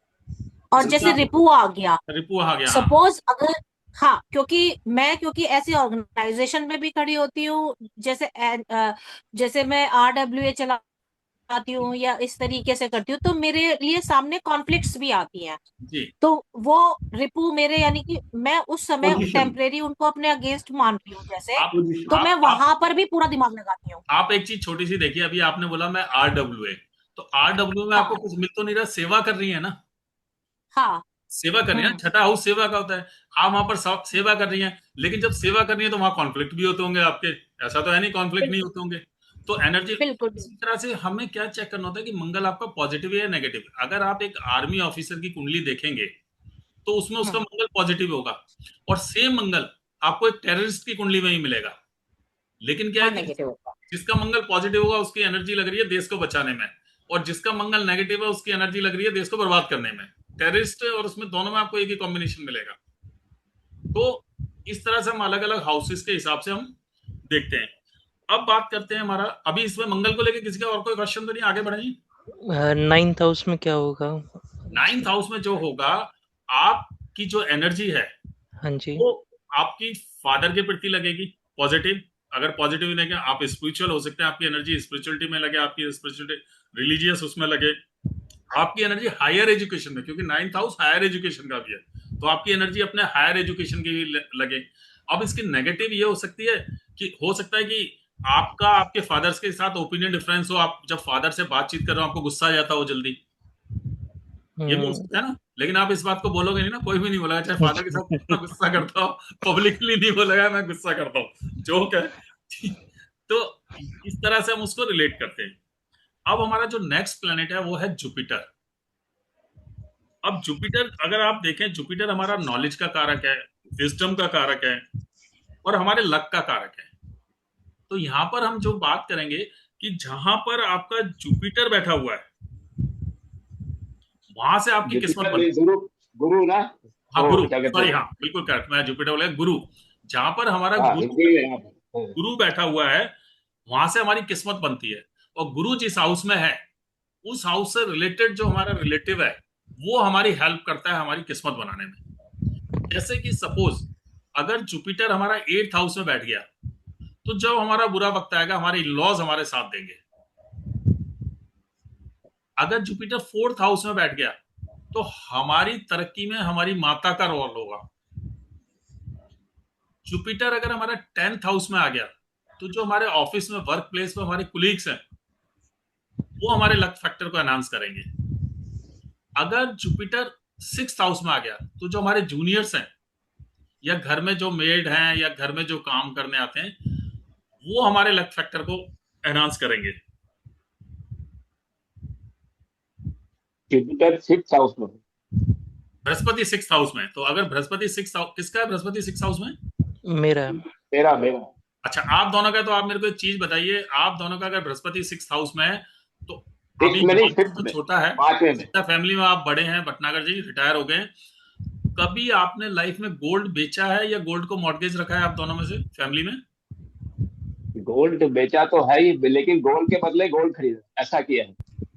Speaker 5: और जैसे रिपू आ गया,
Speaker 1: रिपू आ गया। हाँ
Speaker 5: सपोज अगर, हाँ, क्योंकि ऐसी ऑर्गेनाइजेशन में भी खड़ी होती हूँ, जैसे मैं RWA चलाती हूँ या इस तरीके से करती हूँ, तो मेरे लिए सामने कॉन्फ्लिक्ट्स भी आती हैं।
Speaker 1: जी
Speaker 5: तो वो रिपू मेरे, यानी कि मैं उस समय
Speaker 7: पोजीशन
Speaker 5: टेम्परेरी उनको अपने अगेंस्ट मानती हूँ जैसे,
Speaker 1: आप
Speaker 5: तो मैं
Speaker 1: आप
Speaker 5: वहां पर भी पूरा दिमाग लगाती हूँ।
Speaker 1: आप एक चीज छोटी सी देखिए, अभी आपने बोला मैं RWA, तो RWA में
Speaker 5: हाँ
Speaker 1: आपको कुछ मिल तो नहीं रहा, सेवा कर रही है ना,
Speaker 5: हाँ।
Speaker 1: सेवा कर रही है। छठा हाउस सेवा का होता है, आप वहां पर सेवा कर रही हैं, लेकिन जब सेवा कर रही है तो वहां कॉन्फ्लिक्ट भी होते होंगे आपके, ऐसा तो है नहीं कॉन्फ्लिक्ट नहीं
Speaker 5: बिल्कुल
Speaker 1: होते होंगे। तो एनर्जी
Speaker 5: बिल्कुल।
Speaker 1: इसी तरह से हमें क्या चेक करना होता है कि मंगल आपका पॉजिटिव है या नेगेटिव। अगर आप एक आर्मी ऑफिसर की कुंडली देखेंगे तो उसमें उसका
Speaker 5: हम्म,
Speaker 1: मंगल पॉजिटिव होगा, और सेम मंगल आपको एक टेररिस्ट की कुंडली में ही मिलेगा। लेकिन क्या है
Speaker 5: हाँ
Speaker 1: कि
Speaker 5: नेगेटिव होगा।
Speaker 1: जिसका मंगल पॉजिटिव होगा उसकी एनर्जी लग रही है देश को बचाने में, और जिसका मंगल नेगेटिव है उसकी एनर्जी लग रही है देश को बर्बाद करने में। टेररिस्ट और उसमें दोनों में आपको एक ही कॉम्बिनेशन मिलेगा। तो इस तरह से हम अलग अलग हाउसेस के हिसाब से हम देखते हैं। अब बात करते हैं हमारा, अभी इसमें मंगल को लेकर किसी का और कोई क्वेश्चन तो नहीं, आगे बढ़ें।
Speaker 3: 9th हाउस में क्या होगा?
Speaker 1: 9th हाउस में जो होगा, आपकी जो एनर्जी है
Speaker 3: हाँ जी।
Speaker 1: वो आपकी फादर के प्रति लगेगी पॉजिटिव। अगर पॉजिटिव लगे आप स्पिरिचुअल हो सकते हैं, आपकी एनर्जी स्पिरिचुअलिटी में लगे, आपकी स्पिरिचुअलिटी रिलीजियस उसमें लगे, आपकी एनर्जी हायर एजुकेशन में, क्योंकि 9th हाउस हायर एजुकेशन का भी है, तो आपकी एनर्जी अपने हायर एजुकेशन की भी लगे। अब इसकी नेगेटिव ये हो सकती है कि हो सकता है कि आपका आपके फादर्स के साथ ओपिनियन डिफरेंस हो, आप जब फादर से बातचीत कर रहे हो आपको गुस्सा आ जाता हो जल्दी, ये भी हो सकता है ना। लेकिन आप इस बात को बोलोगे नहीं ना, कोई भी नहीं बोलेगा, चाहे फादर के साथ कितना गुस्सा करता हो, पब्लिकली नहीं बोलेगा मैं गुस्सा करता हूँ, जोक है। तो इस तरह से हम उसको रिलेट करते हैं। अब हमारा जो नेक्स्ट प्लेनेट है वो है जुपिटर। अब जुपिटर अगर आप देखें, जुपिटर हमारा नॉलेज का कारक है, विजडम का कारक है, और हमारे लक का कारक है। तो यहां पर हम जो बात करेंगे कि जहां पर आपका जुपिटर बैठा हुआ है वहां से आपकी किस्मत
Speaker 2: जुपिटर
Speaker 1: बनती है।
Speaker 2: गुरु, गुरु ना?
Speaker 1: हाँ
Speaker 2: वो
Speaker 1: गुरु,
Speaker 2: क्या कहते
Speaker 1: सॉरी,
Speaker 2: हैं?
Speaker 1: हाँ बिल्कुल करेक्ट, मैं जुपिटर बोला गुरु। जहां पर हमारा
Speaker 2: हाँ
Speaker 1: गुरु
Speaker 2: हिंदी में यहाँ पे।
Speaker 1: गुरु बैठा हुआ है वहां से हमारी किस्मत बनती है। और गुरु जिस हाउस में है उस हाउस से रिलेटेड जो हमारा रिलेटिव है वो हमारी हेल्प करता है हमारी किस्मत बनाने में। जैसे कि सपोज अगर जुपिटर हमारा 8th हाउस में बैठ गया तो जब हमारा बुरा वक्त आएगा हमारे लॉज हमारे साथ देंगे। अगर जुपिटर 4th हाउस में बैठ गया तो हमारी तरक्की में हमारी माता का रोल होगा। जुपिटर अगर हमारा 10th हाउस में आ गया तो जो हमारे ऑफिस में वर्क प्लेस में हमारे कुलीग्स हैं वो हमारे लक फैक्टर को एनहांस करेंगे। अगर जुपिटर 6th हाउस में आ गया तो जो हमारे जूनियर्स हैं या घर में जो मेड हैं या घर में जो काम करने आते हैं वो हमारे लक फैक्टर को एनहांस करेंगे।
Speaker 2: जुपिटर 6th हाउस में।
Speaker 1: बृहस्पति 6th हाउस में, तो अगर बृहस्पति 6th हाउस किसका है, बृहस्पति 6th हाउस में
Speaker 3: मेरा है।
Speaker 2: मेरा मेरा
Speaker 1: अच्छा आप दोनों का, तो आप मेरे को एक चीज बताइए, आप दोनों का अगर बृहस्पति 6th हाउस में है तो अभी
Speaker 2: 6th में नहीं, 5th
Speaker 1: तो
Speaker 2: में,
Speaker 1: छोटा है,
Speaker 2: 5वें में।
Speaker 1: जितना फैमिली में आप बड़े हैं, भटनागर जी रिटायर हो गए, कभी आपने लाइफ में गोल्ड बेचा है या गोल्ड को मॉर्गेज रखा है आप दोनों में से फैमिली में?
Speaker 2: गोल्ड बेचा तो है ही, लेकिन गोल्ड के बदले गोल्ड खरीदा, ऐसा किया है।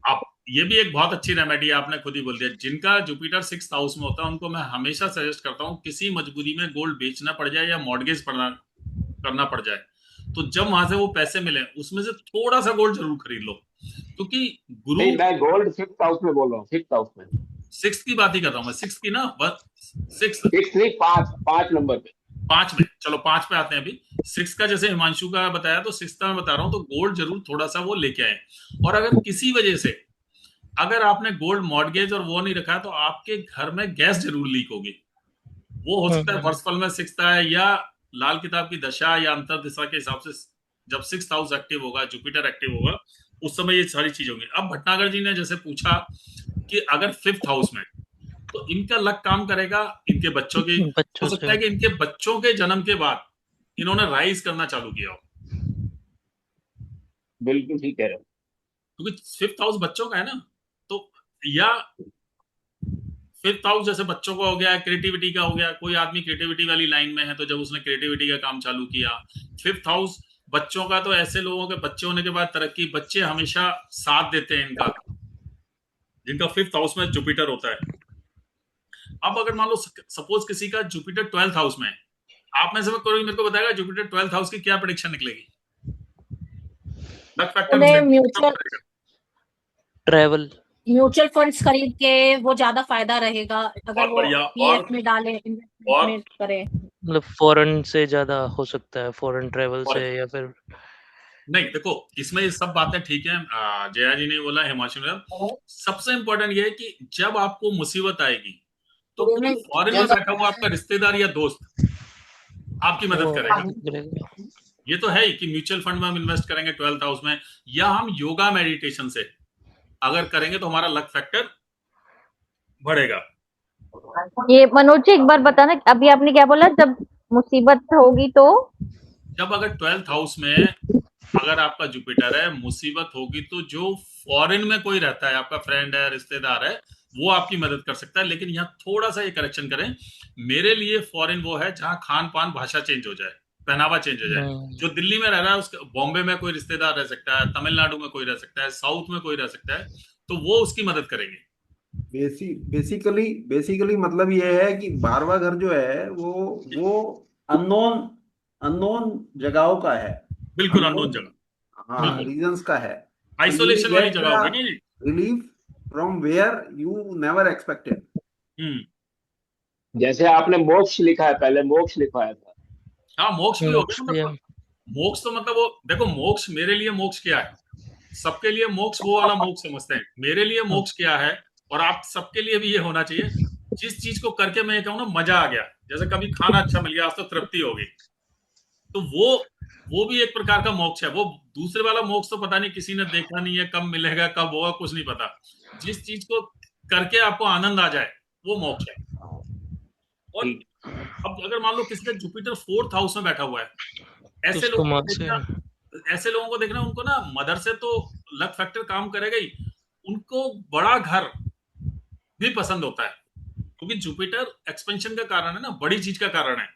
Speaker 1: आप ये भी एक बहुत अच्छी रेमेडी है, आपने खुद ही बोल दिया। जिनका जुपिटर 6th हाउस में होता है उनको मैं हमेशा सजेस्ट करता हूँ, किसी मजबूरी में गोल्ड बेचना पड़ जाए या मॉर्गेज करना पड़ जाए, तो जब वहां से वो पैसे मिले उसमें से थोड़ा सा गोल्ड जरूर खरीद लो, क्योंकि गुरु
Speaker 2: नहीं, मैं गोल्ड 5th हाउस में बोल रहा हूँ, 5th हाउस में।
Speaker 1: 6th की बात ही कर रहा हूँ मैं, 6th की ना, बस 6th
Speaker 2: 6 नहीं, 5 नंबर पे।
Speaker 1: 5 में, चलो 5 पे आते हैं अभी। 6 का जैसे हिमांशु का बताया, तो 6th का मैं बता रहा हूँ, तो गोल्ड जरूर थोड़ा सा वो लेके आए। और अगर किसी वजह से अगर आपने गोल्ड मॉर्गेज और वो नहीं रखा है, तो आपके घर में गैस जरूर लीक होगी। वो हो सकता है वर्षफल में 6th है, या लाल किताब की दशा या अंतर दिशा के हिसाब से जब 6th हाउस एक्टिव होगा, जुपिटर एक्टिव होगा, उस समय ये सारी चीज होंगी। अब भटनागर जी ने जैसे पूछा कि अगर 5th हाउस में, तो इनका लक काम करेगा इनके बच्चों की। हो सकता है कि इनके बच्चों के जन्म के बाद इन्होंने राइज करना चालू किया हो।
Speaker 2: बिल्कुल ठीक कह रहे हो,
Speaker 1: क्योंकि 5th हाउस बच्चों का है ना, तो या 5th हाउस जैसे बच्चों का हो गया, क्रिएटिविटी का हो गया, कोई आदमी क्रिएटिविटी वाली लाइन में है, तो जब उसने क्रिएटिविटी का काम चालू किया। 5th हाउस बच्चों का, तो ऐसे लोगों के बच्चे होने के बाद तरक्की, बच्चे हमेशा साथ देते हैं इनका, जिनका 5th हाउस में जुपिटर होता है। अब अगर मान लो सपोज किसी का जुपिटर 12th हाउस में है, आप में से कोई मेरे को बताएगा जुपिटर 12th हाउस की क्या प्रेडिक्शन निकलेगी? Luck factor
Speaker 5: mutual
Speaker 3: travel,
Speaker 5: mutual funds खरीद के वो ज्यादा फायदा रहेगा अगर वो पीएफ में डाले, इन्वेस्टमेंट करे।
Speaker 3: मतलब फॉरेन से ज्यादा हो सकता है, फॉरेन ट्रैवल से, या फिर
Speaker 1: नहीं। देखो, इसमें ये सब बातें ठीक है, जया जी ने बोला, हिमांशु ने, सबसे इंपॉर्टेंट ये है कि जब आपको मुसीबत आएगी, तो कोई फॉरेन में बैठा हुआ आपका रिश्तेदार या दोस्त आपकी मदद करेगा। ये तो है ही कि म्यूचुअल फंड में हम इन्वेस्ट करेंगे 12th हाउस में, या हम योगा मेडिटेशन से अगर करेंगे तो हमारा लक फैक्टर बढ़ेगा।
Speaker 8: ये मनोज जी एक बार बताना, अभी आपने क्या बोला, जब मुसीबत होगी तो?
Speaker 1: जब अगर 12th हाउस में अगर आपका जुपिटर है, मुसीबत होगी, तो जो फॉरेन में कोई रहता है, आपका फ्रेंड है, रिश्तेदार है, वो आपकी मदद कर सकता है। लेकिन यहाँ थोड़ा सा ये करेक्शन करें, मेरे लिए फॉरेन वो है जहां खान पान भाषा चेंज हो जाए, पहनावा चेंज हो जाए। जो दिल्ली में रह रहा है, उसके बॉम्बे में कोई रिश्तेदार रह सकता है, तमिलनाडु में कोई रह सकता है, साउथ में कोई रह सकता है, तो वो उसकी मदद करेंगे।
Speaker 7: बेसिकली मतलब ये है कि 12वां घर जो है वो अननोन अननोन जगहों का है,
Speaker 1: बिल्कुल अननोन जगह,
Speaker 7: हाँ, रीजन्स का है,
Speaker 1: आइसोलेशन वाली जगह होगी।
Speaker 7: Relief from where you never expected.
Speaker 2: जैसे आपने मोक्ष लिखा है, पहले मोक्ष लिखवाया था।
Speaker 1: हाँ, मोक्ष भी हो गया। मोक्ष तो मतलब वो देखो, मोक्ष मेरे लिए मोक्ष क्या है, सबके लिए मोक्ष वो वाला मोक्ष समझते हैं। मेरे लिए मोक्ष क्या है, और आप सबके लिए भी ये होना चाहिए, जिस चीज को करके मैं ये कहूँ ना मजा आ गया, जैसे कभी खाना अच्छा मिल गया, आज तो तृप्ति हो गई, तो वो भी एक प्रकार का मोक्ष है। वो दूसरे वाला मोक्ष तो पता नहीं, किसी ने देखा नहीं है, कब मिलेगा, कब होगा, कुछ नहीं पता। जिस चीज को करके आपको आनंद आ जाए, वो मोक्ष है। और अब अगर मान लो किसी का जुपिटर 4th हाउस में बैठा हुआ है, ऐसे लोगों को देखना, उनको ना मदर से तो लक फैक्टर काम करेगा ही, उनको बड़ा घर भी पसंद होता है, क्योंकि जुपिटर एक्सपेंशन का कारण है ना, बड़ी चीज का कारण है।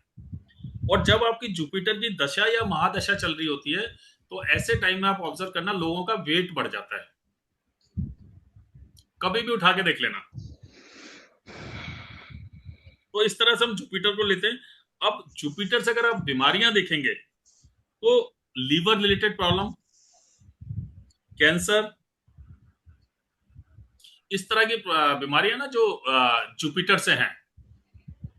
Speaker 1: और जब आपकी जुपिटर की दशा या महादशा चल रही होती है, तो ऐसे टाइम में आप ऑब्जर्व करना, लोगों का वेट बढ़ जाता है। कभी भी उठा के देख लेना। तो इस तरह से हम जुपिटर को लेते हैं। अब जुपिटर से अगर आप बीमारियां देखेंगे, तो लीवर रिलेटेड प्रॉब्लम, कैंसर, इस तरह की बीमारियां ना जो जुपिटर से हैं,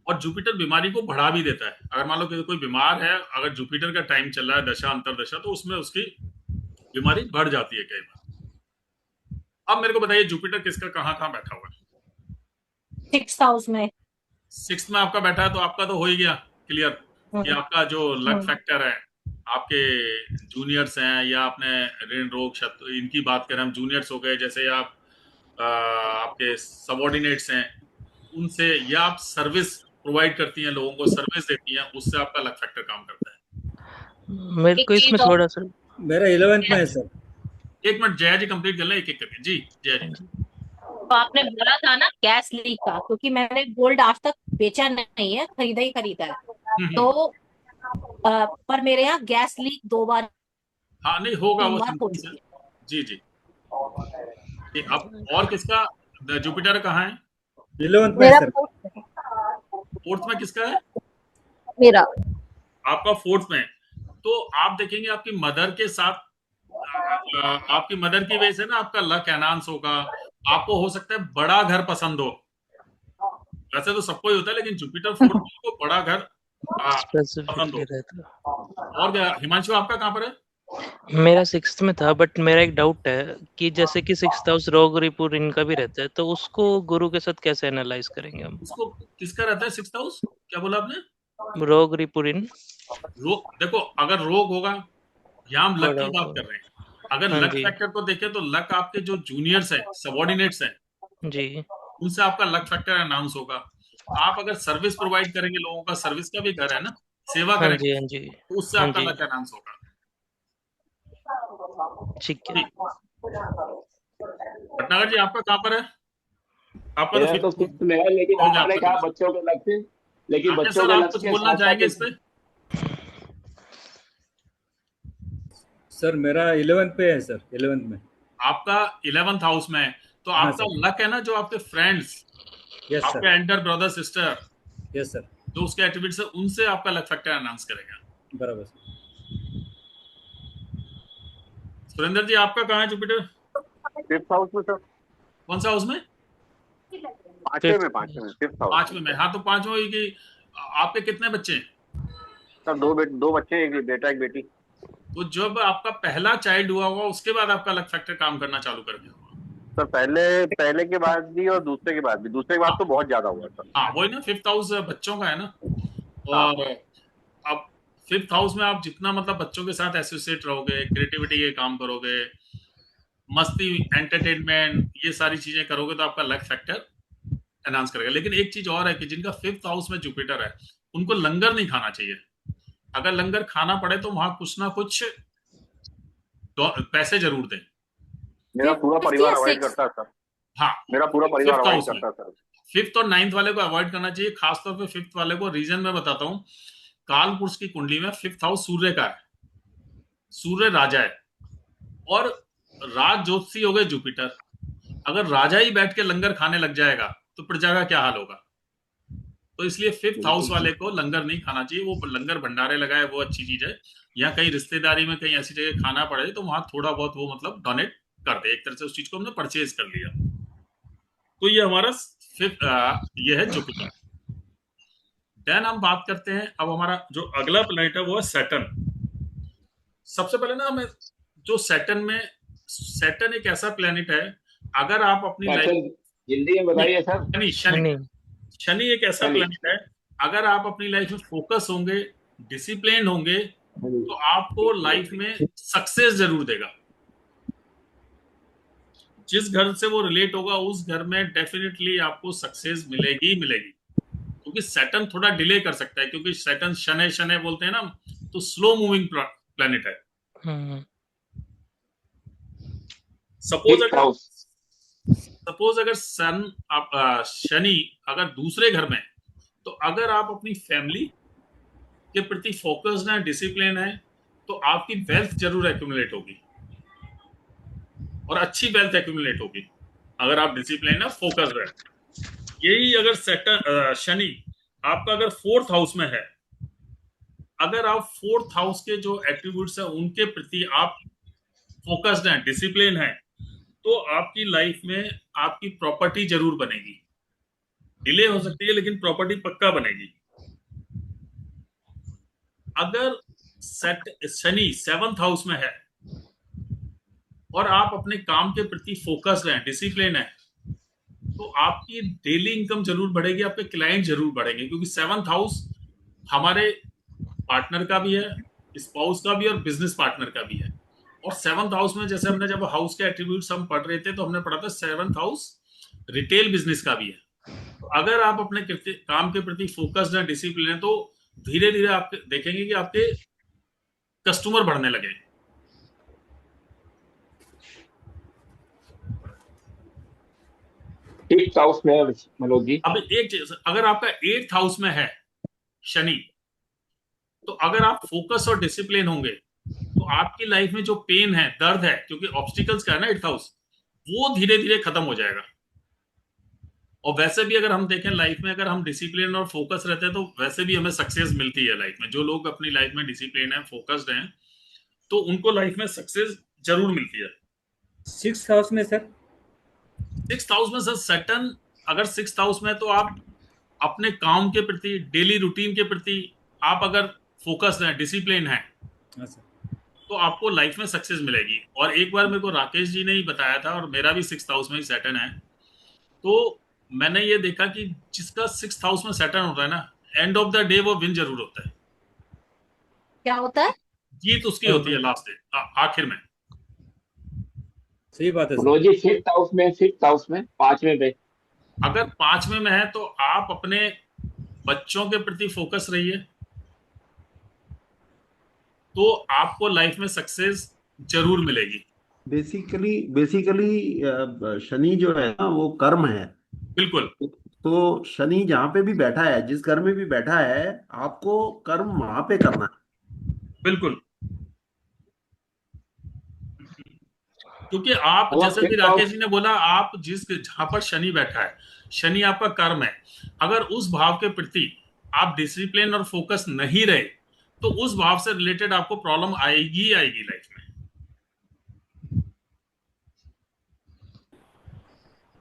Speaker 1: और जुपिटर बीमारी को बढ़ा भी देता है। अगर मान लो कि कोई बीमार है, अगर जुपिटर का टाइम चल रहा है, दशा अंतरदशा, तो उसमें उसकी बीमारी बढ़ जाती है कई बार। अब मेरे को बताइए, जुपिटर किसका कहाँ बैठा हुआ है?
Speaker 5: 6th हाउस में।
Speaker 1: 6th में आपका बैठा है, तो आपका तो हो ही गया क्लियर कि आपका जो लक फैक्टर है, आपके जूनियर्स हैं, या आपने ऋण रोग शत्रु, इनकी बात करें हम, जूनियर्स हो गए, जैसे आप आपके सबऑर्डिनेट्स हैं, उनसे, या आप सर्विस प्रोवाइड करती हैं, लोगों को सर्विस देती हैं, उससे आपका लक फैक्टर काम करता है।
Speaker 3: मेरे को इसमें थोड़ा सा,
Speaker 6: मेरा 11th में है सर।
Speaker 1: एक मिनट जया जी कंप्लीट कर लें, एक एक करके। जी जया जी।
Speaker 5: तो आपने बोला था ना गैस लीक का, क्योंकि मैंने गोल्ड आज तक बेचा नहीं है, खरीदा ही खरीदा है। तो पर मेरे यहाँ गैस लीक 2 बार
Speaker 1: हाँ नहीं होगा वो
Speaker 5: बीमार हो
Speaker 1: सिम्टम्स है।
Speaker 5: चुकी
Speaker 1: जी जी जी। अब और किसका जुपिटर कहाँ है?
Speaker 6: 11th में है
Speaker 8: मेरा
Speaker 6: सर।
Speaker 1: फोर्थ में किसका है?
Speaker 8: मेरा
Speaker 1: आपका फोर्थ में है। तो आप देखेंगे आपकी मदर के साथ आपकी मदर की वजह से ना आपका लक एनहांस होगा। आपको हो सकता है बड़ा घर पसंद हो। वैसे तो सबको ही होता है, लेकिन जुपिटर फोर्थ में को बड़ा घर पसंद
Speaker 3: स्पेसिफिकली
Speaker 1: हो।
Speaker 3: रहता
Speaker 1: और क्या हिमांशु आपका कहाँ पर है?
Speaker 3: है। मेरा 6th में था, बट मेरा एक डाउट है कि जैसे कि 6th हाउस रोग रिपुर इनका भी रहता है, तो उसको गुरु के साथ कैसे एनालाइज करेंगे हम?
Speaker 1: उसको किसका रहता है सिक्स्थ हाउस? क्या बोला आपने?
Speaker 3: रोग रिपुरिन
Speaker 1: रोग देखो, अगर रोग होगा, यहाँ हम लक
Speaker 3: बड़ा
Speaker 1: की बात
Speaker 3: होगा।
Speaker 1: कर रहे हैं। अगर
Speaker 3: हाँ
Speaker 1: लक
Speaker 3: जी।
Speaker 1: फैक्टर को देखें तो लक आपके जो जूनियर्स हैं, सबॉर्डिनेट्स हैं,
Speaker 3: जी।
Speaker 1: उनसे आपका लक फैक्टर अनाउंस होगा। आप अगर सर्विस प्रोवाइड करेंगे, लोगों का सर्विस का भी घर है ना, सेवा
Speaker 3: हाँ
Speaker 1: करेंगे,
Speaker 3: जी, हाँ जी।
Speaker 1: तो उससे
Speaker 3: हाँ
Speaker 1: आपका
Speaker 3: जी,
Speaker 1: लक अनाउंस होगा।
Speaker 3: ठीक है।
Speaker 1: ठीक। भटनागर जी आपका कहाँ पर है? आपका तो
Speaker 2: मेरा तो
Speaker 1: फिफ्थ
Speaker 2: फिफ्थ में है, लेकिन
Speaker 1: हो गया
Speaker 2: आपने
Speaker 1: आपका
Speaker 2: कहा
Speaker 1: तो।
Speaker 2: बच्चों के लक्ष्य, लेकिन
Speaker 1: आगे
Speaker 2: बच्चों
Speaker 1: सर
Speaker 2: के
Speaker 1: आप कुछ
Speaker 2: लक्ष्य के
Speaker 1: बोलना
Speaker 2: साथ
Speaker 1: चाहेंगे
Speaker 2: साथ
Speaker 1: इस पे?
Speaker 6: सर मेरा 11th पे है सर, 11th में।
Speaker 1: आपका 11th हाउस में है, तो
Speaker 6: हाँ
Speaker 1: आपका
Speaker 6: सर।
Speaker 1: लक है ना, जो आपके फ्रेंड्स,
Speaker 6: यस सर।
Speaker 1: आपके Elder brother sister,
Speaker 6: yes sir.
Speaker 1: जो उसके एट्रीब्यूट्स है, उनसे आपका लक फैक्टर अनाउंस करेगा।
Speaker 6: बराबर सर।
Speaker 1: सुरेंद्र जी आपका कहाँ है जुपिटर?
Speaker 9: फिफ्थ हाउस में सर।
Speaker 1: कौन सा हाउस में?
Speaker 9: पांचवे में,
Speaker 3: फिफ्थ
Speaker 9: पांचवे में, फिफ्थ हाउस
Speaker 1: पांचवें में। हाँ, तो पांचवें हुई कि आपके कितने बच्चे हैं?
Speaker 9: सर। दो बच्चे, एक बेटा एक बेटी।
Speaker 1: तो जब आपका पहला चाइल्ड हुआ होगा, उसके बाद आपका लक फैक्टर काम करना चालू कर दिया होगा।
Speaker 9: सर पहले पहले के बाद भी और दूसरे के बाद भी, दूसरे के बाद
Speaker 1: हाँ
Speaker 9: तो बहुत ज्यादा हुआ सर।
Speaker 1: हाँ, वही ना, फिफ्थ हाउस बच्चों का है ना।
Speaker 9: हाँ
Speaker 1: और अब फिफ्थ हाउस में आप जितना मतलब बच्चों के साथ एसोसिएट रहोगे, क्रिएटिविटी के काम करोगे, मस्ती, एंटरटेनमेंट, ये सारी चीजें करोगे, तो आपका लक फैक्टर एनहांस करेगा। लेकिन एक चीज और है कि जिनका फिफ्थ हाउस में जुपिटर है, उनको लंगर नहीं खाना चाहिए। अगर लंगर खाना पड़े तो वहां कुछ ना कुछ पैसे जरूर दें।
Speaker 9: मेरा पूरा
Speaker 5: फिफ्थ
Speaker 9: परिवार
Speaker 5: या
Speaker 9: अवॉइड
Speaker 5: सिक्स?
Speaker 9: करता है सर।
Speaker 1: हाँ,
Speaker 9: मेरा पूरा परिवार
Speaker 1: फिफ्थ
Speaker 9: अवॉइड
Speaker 1: हाउस में
Speaker 9: करता है सर।
Speaker 1: फिफ्थ और नाइन्थ वाले को अवॉइड करना चाहिए, खासतौर पे फिफ्थ वाले को। रीजन मैं बताता हूँ। काल पुरुष की कुंडली में फिफ्थ हाउस सूर्य का है, सूर्य राजा है, और राज ज्योतिषी हो गए जुपिटर। अगर राजा ही बैठ के लंगर खाने लग जाएगा तो प्रजा का क्या हाल होगा। तो इसलिए फिफ्थ हाउस वाले को लंगर नहीं खाना चाहिए। वो लंगर भंडारे लगाए, वो अच्छी चीज है। या कहीं रिश्तेदारी में कहीं ऐसी जगह खाना पड़े तो वहां थोड़ा बहुत वो मतलब डोनेट कर दे, एक तरह से उस चीज को हमने परचेज कर लिया। तो ये हमारा फिफ्थ, ये है जुपिटर। देन हम बात करते हैं, अब हमारा जो अगला प्लैनेट है वो है सैटर्न। सबसे पहले ना हमें जो सैटर्न एक ऐसा प्लैनेट है, अगर आप अपनी लाइफ,
Speaker 2: सैटर्न हिंदी में बताइए सर।
Speaker 1: शनि शनि
Speaker 3: शनि।
Speaker 1: शनि एक ऐसा
Speaker 2: शनि।
Speaker 1: प्लैनेट है, अगर आप अपनी लाइफ में फोकस होंगे, डिसिप्लिन होंगे, तो आपको लाइफ में सक्सेस जरूर देगा। जिस घर से वो रिलेट होगा, उस घर में डेफिनेटली आपको सक्सेस मिलेगी ही मिलेगी। क्योंकि सैटर्न थोड़ा डिले कर सकता है, क्योंकि सैटर्न शनै शनै बोलते हैं ना, तो स्लो मूविंग प्लैनेट है।
Speaker 3: हम्म।
Speaker 2: Fifth house.
Speaker 1: सपोज अगर सन आप शनि अगर दूसरे घर में है, तो अगर आप अपनी फैमिली के प्रति फोकस्ड है, डिसिप्लिन है, तो आपकी वेल्थ जरूर एक्यूमुलेट होगी, और अच्छी वेल्थ एक्यूमुलेट होगी, अगर आप डिसिप्लिन है, फोकस्ड है। यही अगर शनि आपका अगर फोर्थ हाउस में है, अगर आप फोर्थ हाउस के जो एट्रीब्यूट्स है उनके प्रति आप फोकस्ड हैं, डिसिप्लिन है, तो आपकी लाइफ में आपकी प्रॉपर्टी जरूर बनेगी। डिले हो सकती है, लेकिन प्रॉपर्टी पक्का बनेगी। अगर शनि सेवंथ हाउस में है और आप अपने काम के प्रति फोकस्ड हैं, डिसिप्लिन है, तो आपकी डेली इनकम जरूर बढ़ेगी, आपके क्लाइंट जरूर बढ़ेंगे। क्योंकि सेवंथ हाउस हमारे पार्टनर का भी है, स्पाउस का भी, और बिजनेस पार्टनर का भी है। और सेवंथ हाउस में, जैसे हमने जब हाउस के एट्रीब्यूट्स हम पढ़ रहे थे, तो हमने पढ़ा था सेवंथ हाउस रिटेल बिजनेस का भी है। तो अगर आप अपने काम के प्रति फोकस्ड हैं, डिसिप्लिन है, तो धीरे धीरे आप देखेंगे कि आपके कस्टमर बढ़ने लगे।
Speaker 2: फिफ्थ हाउस में है मनोज जी।
Speaker 1: अब एक चीज, अगर आपका एट्थ हाउस में है शनि, तो अगर आप फोकस और डिसिप्लिन होंगे, तो तो आपकी लाइफ में जो पेन है, दर्द है, क्योंकि ऑब्स्टिकल्स का है ना 8th हाउस, वो धीरे धीरे खत्म हो जाएगा। और वैसे भी अगर हम देखें लाइफ में, अगर हम डिसिप्लिन और फोकस रहते हैं तो वैसे भी हमें सक्सेस मिलती है लाइफ में। जो लोग अपनी लाइफ में डिसिप्लिन है, फोकस्ड हैं, तो उनको लाइफ में सक्सेस जरूर मिलती है।
Speaker 6: 6th हाउस में सर?
Speaker 1: 6th हाउस में सर सैटर्न अगर 6th हाउस में, तो आप अपने काम के प्रति, डेली रूटीन के प्रति आप अगर फोकस्ड हैं, डिसिप्लिन है,
Speaker 6: हाँ सर।
Speaker 1: तो आपको लाइफ में सक्सेस मिलेगी। और एक बार मेरे को राकेश जी ने ही बताया था, और मेरा भी 6th हाउस में ही सैटर्न है, तो मैंने ये देखा कि जिसका 6th हाउस में सैटर्न होता है ना, एंड ऑफ द डे वो विन जरूर होता है।
Speaker 5: क्या होता है?
Speaker 1: जीत उसकी होती है लास्ट डे, आखिर में।
Speaker 6: सही बात है
Speaker 2: मनोज
Speaker 6: सर।
Speaker 2: जी, 5th हाउस में 5वें पे
Speaker 1: अगर 5वें में है तो आप अपने बच्चों के प्रति फोकस रहिए, तो आपको लाइफ में सक्सेस जरूर मिलेगी।
Speaker 7: बेसिकली शनि जो है ना वो कर्म है।
Speaker 1: बिल्कुल।
Speaker 7: तो शनि जहां पे भी बैठा है, जिस घर में भी बैठा है, आपको कर्म वहां पे करना है।
Speaker 1: बिल्कुल, क्योंकि आप
Speaker 2: और
Speaker 1: जैसे कि
Speaker 2: 5th
Speaker 1: राकेश
Speaker 2: हाउस
Speaker 1: जी ने बोला, आप जहां पर शनि बैठा है, शनि आपका कर्म है, अगर उस भाव के प्रति आप डिसिप्लिन और फोकस नहीं रहे, तो उस भाव से रिलेटेड आपको प्रॉब्लम आएगी आएगी लाइफ में।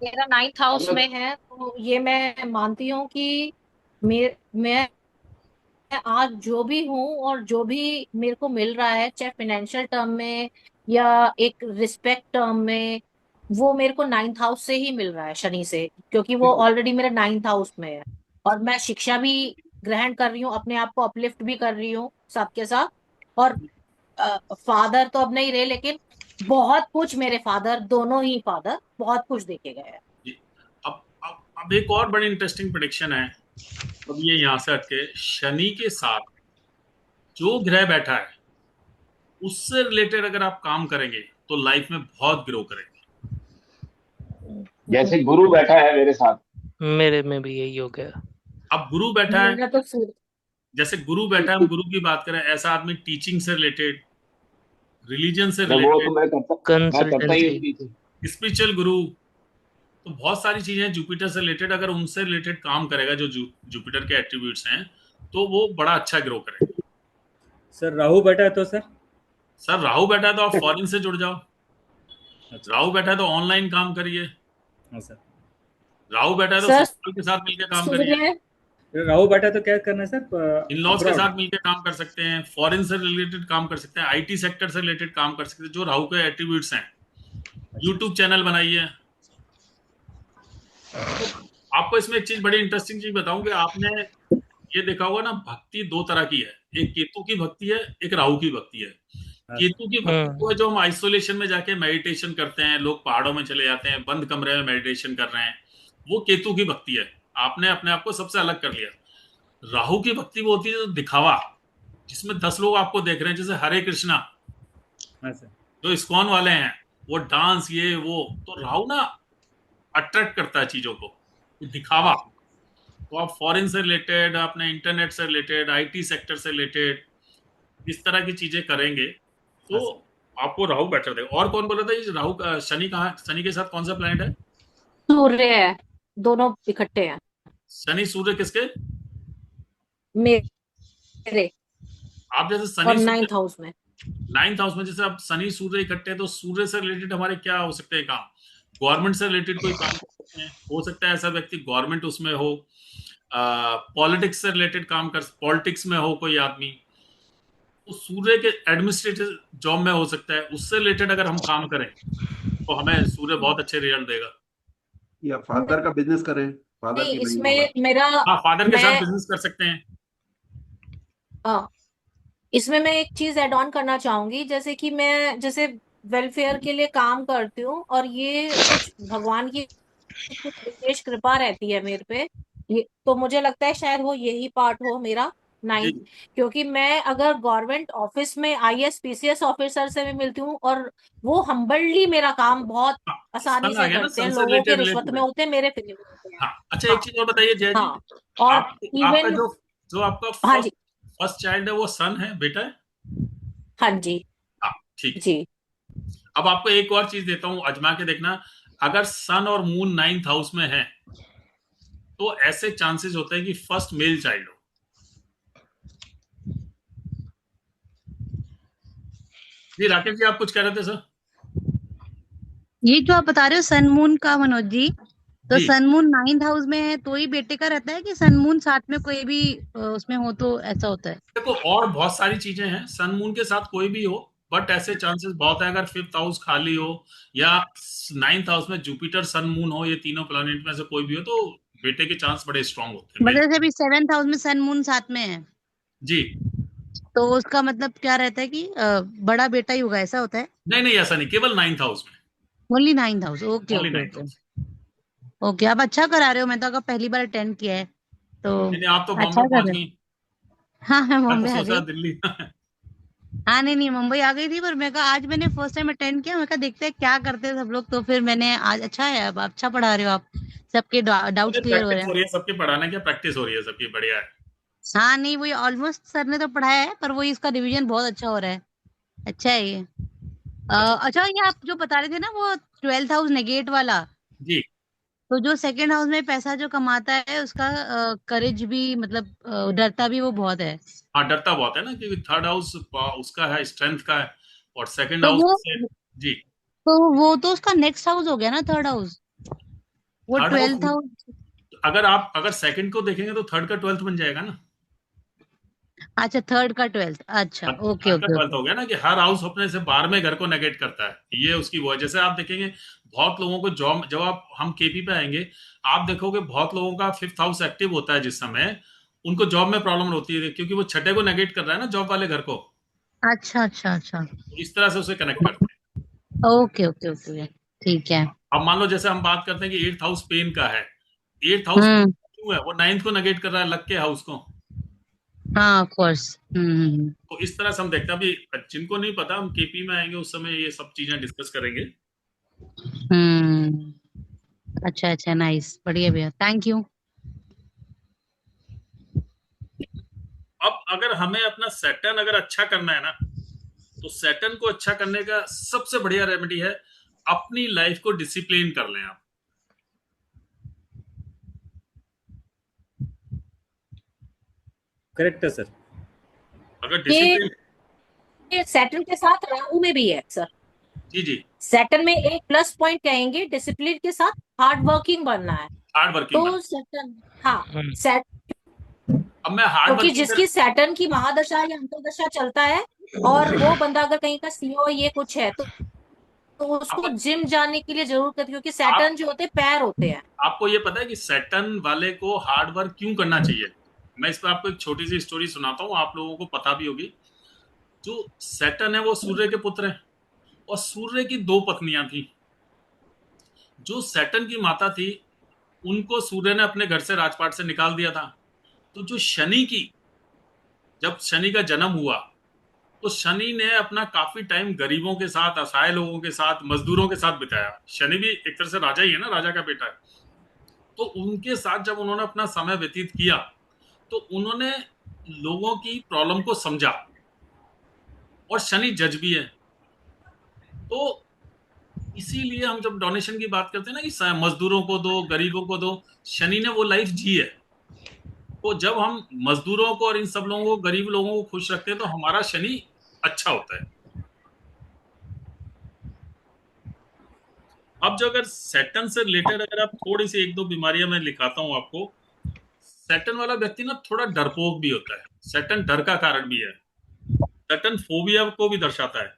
Speaker 5: मेरा 9th हाउस में है, तो ये मैं मानती हूँ कि मैं आज जो भी हूँ और जो भी मेरे को मिल रहा है, चाहे फाइनेंशियल टर्म में या एक रिस्पेक्ट टर्म में, वो मेरे को 9th हाउस से ही मिल रहा है, शनि से, क्योंकि वो ऑलरेडी मेरे 9th हाउस में है। और मैं शिक्षा भी ग्रहण कर रही हूँ, अपने आप को अपलिफ्ट भी कर रही हूँ सबके साथ। और फादर तो अब नहीं रहे, लेकिन बहुत कुछ मेरे फादर, दोनों ही फादर बहुत कुछ देखे गए हैं।
Speaker 1: अब एक और बड़ी इंटरेस्टिंग प्रेडिक्शन है। अब ये यहां से हटके, शनि के साथ जो ग्रह बैठा है उससे रिलेटेड अगर आप काम करेंगे तो लाइफ में बहुत ग्रो करेंगे।
Speaker 2: जैसे गुरु बैठा है मेरे साथ,
Speaker 3: मेरे में भी यही हो गया।
Speaker 1: अब गुरु बैठा है,
Speaker 5: मेरा तो
Speaker 1: जैसे गुरु बैठा है, हम गुरु की बात करें, ऐसा आदमी टीचिंग से रिलेटेड, रिलीजन से
Speaker 2: वो तो
Speaker 1: रिलेटेड,
Speaker 2: मैं करता ही उसकी थी।
Speaker 1: स्पिरिचुअल गुरु, तो बहुत सारी चीजें जुपिटर से रिलेटेड, अगर उनसे रिलेटेड काम करेगा, जो जुपिटर के एट्रीब्यूट्स हैं, तो वो बड़ा अच्छा ग्रो करेगा।
Speaker 6: सर राहु बैठा है तो
Speaker 1: सर राहु बैठा है तो आप फॉरेन से जुड़ जाओ। राहु बैठा है तो ऑनलाइन काम करिए।
Speaker 6: हाँ सर।
Speaker 1: राहु बैठा है तो
Speaker 5: सर,
Speaker 1: सिस्टम के साथ मिलकर काम करिए।
Speaker 6: राहु बैठा है तो क्या करना है सर?
Speaker 1: इन-लॉज के साथ मिलकर काम कर सकते हैं, फॉरेन से रिलेटेड काम कर सकते हैं, आईटी सेक्टर से रिलेटेड काम कर सकते हैं, जो राहु के एट्रीब्यूट्स हैं। यूट्यूब चैनल बनाइए। आपको इसमें एक चीज, बड़ी इंटरेस्टिंग चीज बताऊं कि आपने ये देखा होगा ना, भक्ति दो तरह की है, एक केतु की भक्ति है, एक राहु की भक्ति है। केतु की भक्ति वो है जो हम आइसोलेशन में जाके मेडिटेशन करते हैं, लोग पहाड़ों में चले जाते हैं, बंद कमरे में मेडिटेशन कर रहे हैं, वो केतु की भक्ति है। आपने अपने आप को सबसे अलग कर लिया। राहु की भक्ति वो होती है जो दिखावा, जिसमें 10 लोग आपको देख रहे हैं, जैसे हरे कृष्णा, जो इस्कॉन वाले हैं, वो डांस, ये वो, तो राहु ना अट्रैक्ट करता है चीजों को, दिखावा। तो आप फॉरेन से रिलेटेड, अपने इंटरनेट से रिलेटेड, आईटी सेक्टर से रिलेटेड इस तरह की चीजें करेंगे तो आपको राहु बेटर देगा। और कौन बोल रहा था ये राहु का, शनि कहाँ, शनि के साथ कौन सा प्लैनेट है?
Speaker 5: सूर्य है, दोनों इकट्ठे हैं।
Speaker 1: शनि सूर्य किसके?
Speaker 5: मेरे।
Speaker 1: आप जैसे शनि
Speaker 5: और 9th हाउस में,
Speaker 1: 9th हाउस में जैसे आप शनि सूर्य इकट्ठे हैं, तो सूर्य से रिलेटेड हमारे क्या हो सकते हैं काम? गवर्नमेंट से रिलेटेड कोई काम कर सकते हैं, हो सकता है ऐसा व्यक्ति गवर्नमेंट उसमें हो, पॉलिटिक्स से रिलेटेड काम कर, पॉलिटिक्स में हो कोई आदमी, तो सूर्य के एडमिनिस्ट्रेटिव जॉब में हो सकता है, उससे रिलेटेड अगर हम काम करें तो हमें सूर्य बहुत अच्छे रिजल्ट देगा।
Speaker 7: या फादर का बिजनेस करें, फादर
Speaker 5: नहीं,
Speaker 7: की
Speaker 5: इसमें मेरा,
Speaker 1: हाँ, फादर के साथ बिजनेस कर सकते हैं।
Speaker 5: इसमें मैं एक चीज ऐड ऑन करना चाहूंगी, जैसे कि मैं जैसे वेलफेयर के लिए काम करती हूँ, और ये कुछ भगवान की कुछ विशेष कृपा रहती है मेरे पे, ये तो मुझे लगता है शायद वो यही पार्ट हो मेरा 9th, क्योंकि मैं अगर गवर्नमेंट ऑफिस में आईएएस पीसीएस ऑफिसर से भी मिलती हूँ, और वो हम्बलली मेरा काम बहुत आसानी से करते हैं, लोगों के रिश्वत में होते हैं, मेरे फ्री में होते हैं।
Speaker 1: हाँ, अच्छा, एक चीज और बताइए जय जी,
Speaker 5: और
Speaker 1: आपका जो आपका
Speaker 5: हाँ जी,
Speaker 1: फर्स्ट चाइल्ड है वो सन है, बेटा है?
Speaker 5: हाँ जी,
Speaker 1: ठीक है।
Speaker 5: जी।
Speaker 1: अब आपको एक और चीज देता हूं, आजमा के देखना। अगर सन और मून 9th हाउस में है तो ऐसे चांसेस होते हैं कि फर्स्ट मेल चाइल्ड हो। जी राकेश जी, आप कुछ कह रहे थे सर?
Speaker 10: ये जो आप बता रहे हो सन मून का मनोज जी, तो
Speaker 1: जी
Speaker 10: सन मून 9th हाउस में है तो ही बेटे का रहता है कि सन मून साथ में कोई भी उसमें हो तो ऐसा होता है?
Speaker 1: देखो, और बहुत सारी चीजें हैं, सन मून के साथ कोई भी हो, बट ऐसे चांसेस बहुत है अगर 5th हाउस खाली हो या 9th हाउस में जुपिटर सन मून हो, ये तीनों प्लैनेट में से कोई भी हो, तो बेटे के चांस बड़े स्ट्रांग होते हैं।
Speaker 10: मतलब जैसे अभी 7th हाउस में सन मून साथ में है
Speaker 1: जी
Speaker 10: तो उसका मतलब क्या रहता है कि बड़ा बेटा ही होगा, ऐसा होता है?
Speaker 1: नहीं नहीं, ऐसा नहीं, केवल 9th हाउस में,
Speaker 10: only 9th house. Okay
Speaker 1: only
Speaker 10: okay
Speaker 1: 9th
Speaker 10: okay
Speaker 1: house.
Speaker 10: Okay. आप अच्छा करा रहे हो, मैं तो अगर पहली बार अटेंड किया है तो
Speaker 1: नहीं, आप तो बॉम्बे
Speaker 10: अच्छा कर
Speaker 1: पहुंच
Speaker 10: रहे हो।
Speaker 1: गई।
Speaker 10: हाँ मैं
Speaker 1: मैं तो
Speaker 10: मुंबई आ
Speaker 1: सोचा
Speaker 10: गई।
Speaker 1: दिल्ली।
Speaker 10: हाँ नहीं नहीं, मुंबई आ गई थी, पर मैं कहा आज मैंने फर्स्ट टाइम अटेंड किया, मैं कहा देखते हैं क्या करते हैं सब लोग, तो फिर मैंने आज अच्छा है, अब अच्छा पढ़ा रहे हो आप, सबके डाउट्स क्लियर हो रहे
Speaker 1: प्रैक्टिस
Speaker 10: हैं।
Speaker 1: हो रही है सबकी, पढ़ाने की प्रैक्टिस हो रही है सबकी, बढ़िया है।
Speaker 10: हाँ नहीं, वही ऑलमोस्ट सर ने तो पढ़ाया है, पर वही इसका रिवीजन बहुत अच्छा हो रहा है। अच्छा है ये।
Speaker 1: अच्छा
Speaker 10: अच्छा, ये आप जो बता रहे थे ना वो 12th हाउस नेगेट वाला,
Speaker 1: जी।
Speaker 10: तो जो सेकंड हाउस में पैसा जो कमाता है उसका करेज भी, मतलब डरता भी वो बहुत है।
Speaker 1: हाँ, डरता बहुत है ना, क्योंकि 3rd हाउस उसका है, स्ट्रेंथ का है, और 2nd
Speaker 10: तो
Speaker 1: हाउस
Speaker 10: वो
Speaker 1: से। जी।
Speaker 10: वो तो उसका नेक्स्ट हाउस हो गया ना, 3rd हाउस, वो
Speaker 1: 3rd हाउस,
Speaker 10: 12th हाउस।
Speaker 1: अगर 2nd को देखेंगे तो 3rd का 12th बन जाएगा ना।
Speaker 10: अच्छा, 3rd का 12th, अच्छा ओके
Speaker 1: 3rd का
Speaker 10: ओके
Speaker 1: 12th
Speaker 10: ओके।
Speaker 1: हो गया ना, कि हर हाउस अपने से 12वें घर को नेगेट करता है, ये उसकी वजह से आप देखेंगे बहुत लोगों को जॉब, जब आप हम केपी पे आएंगे आप देखोगे बहुत लोगों का 5th हाउस एक्टिव होता है जिस समय, उनको जॉब में प्रॉब्लम होती है, क्योंकि वो 6ठे को नेगेट कर रहा है ना, जॉब वाले घर को।
Speaker 10: अच्छा अच्छा अच्छा।
Speaker 1: तो इस तरह से उसे कनेक्ट करते हैं।
Speaker 10: ओके ओके ओके, ठीक है।
Speaker 1: अब मान लो जैसे हम बात करते हैं कि 8th हाउस पेन का है, 8th हाउस
Speaker 10: हम्म।
Speaker 1: क्यों है, वो 9th को नेगेट कर रहा है, लक के हाउस को।
Speaker 10: हाँ ऑफ कोर्स।
Speaker 1: तो इस तरह से हम देखते हैं। अभी जिनको नहीं पता, हम केपी में आएंगे उस समय ये सब चीजें डिस्कस करेंगे।
Speaker 10: हम्म। अच्छा अच्छा, नाइस, बढ़िया भैया, थैंक यू।
Speaker 1: अब अगर हमें अपना सैटर्न अगर अच्छा करना है ना, तो सैटर्न को अच्छा करने का सबसे बढ़िया रेमेडी है अपनी लाइफ को डिसिप्लिन कर लें आप।
Speaker 6: करेक्ट है सर।
Speaker 1: अगर डिसिप्लिन।
Speaker 5: ये सैटर्न के साथ राहु में भी है सर।
Speaker 1: जी जी।
Speaker 5: सैटर्न में एक प्लस पॉइंट कहेंगे, डिसिप्लिन के साथ हार्ड वर्किंग बनना है।
Speaker 1: हार्ड वर्किंग
Speaker 5: तो सैटर्न, हाँ,
Speaker 1: अब मैं हार्ड
Speaker 5: क्योंकि
Speaker 1: वर्किंग
Speaker 5: जिसकी सैटर्न की महादशा या अंतर्दशा चलता है और वो बंदा अगर कहीं का सीईओ ये कुछ है तो उसको जिम जाने के लिए जरूर करती, क्योंकि सैटर्न जो होते हैं पैर होते हैं।
Speaker 1: आपको ये पता है कि सैटर्न वाले को हार्ड वर्क क्यों करना चाहिए? मैं इस पर आपको एक छोटी सी स्टोरी सुनाता हूँ, आप लोगों को पता भी होगी। जो सैटर्न है वो सूर्य के पुत्र हैं, और सूर्य की 2 पत्नियां थी। जो सैटर्न की माता थी उनको सूर्य ने अपने घर से, राजपाट से निकाल दिया था। तो जो शनि की, जब शनि का जन्म हुआ तो शनि ने अपना काफी टाइम गरीबों के साथ, असहाय लोगों के साथ, मजदूरों के साथ बिताया। शनि भी एक तरह से राजा ही है ना, राजा का बेटा है। तो उनके साथ जब उन्होंने अपना समय व्यतीत किया तो उन्होंने लोगों की प्रॉब्लम को समझा, और शनि जज भी है। तो इसीलिए हम जब डोनेशन की बात करते हैं ना कि मजदूरों को दो, गरीबों को दो, शनि ने वो लाइफ जी है। तो जब हम मजदूरों को और इन सब लोगों को, गरीब लोगों को खुश रखते हैं तो हमारा शनि अच्छा होता है। अब जो अगर सैटर्न से रिलेटेड अगर आप थोड़ी सी 1-2 बीमारियां मैं लिखाता हूं आपको। सैटर्न वाला व्यक्ति ना थोड़ा डरपोक भी होता है, सैटर्न डर का कारण भी है, सैटर्न फोबिया को भी दर्शाता है,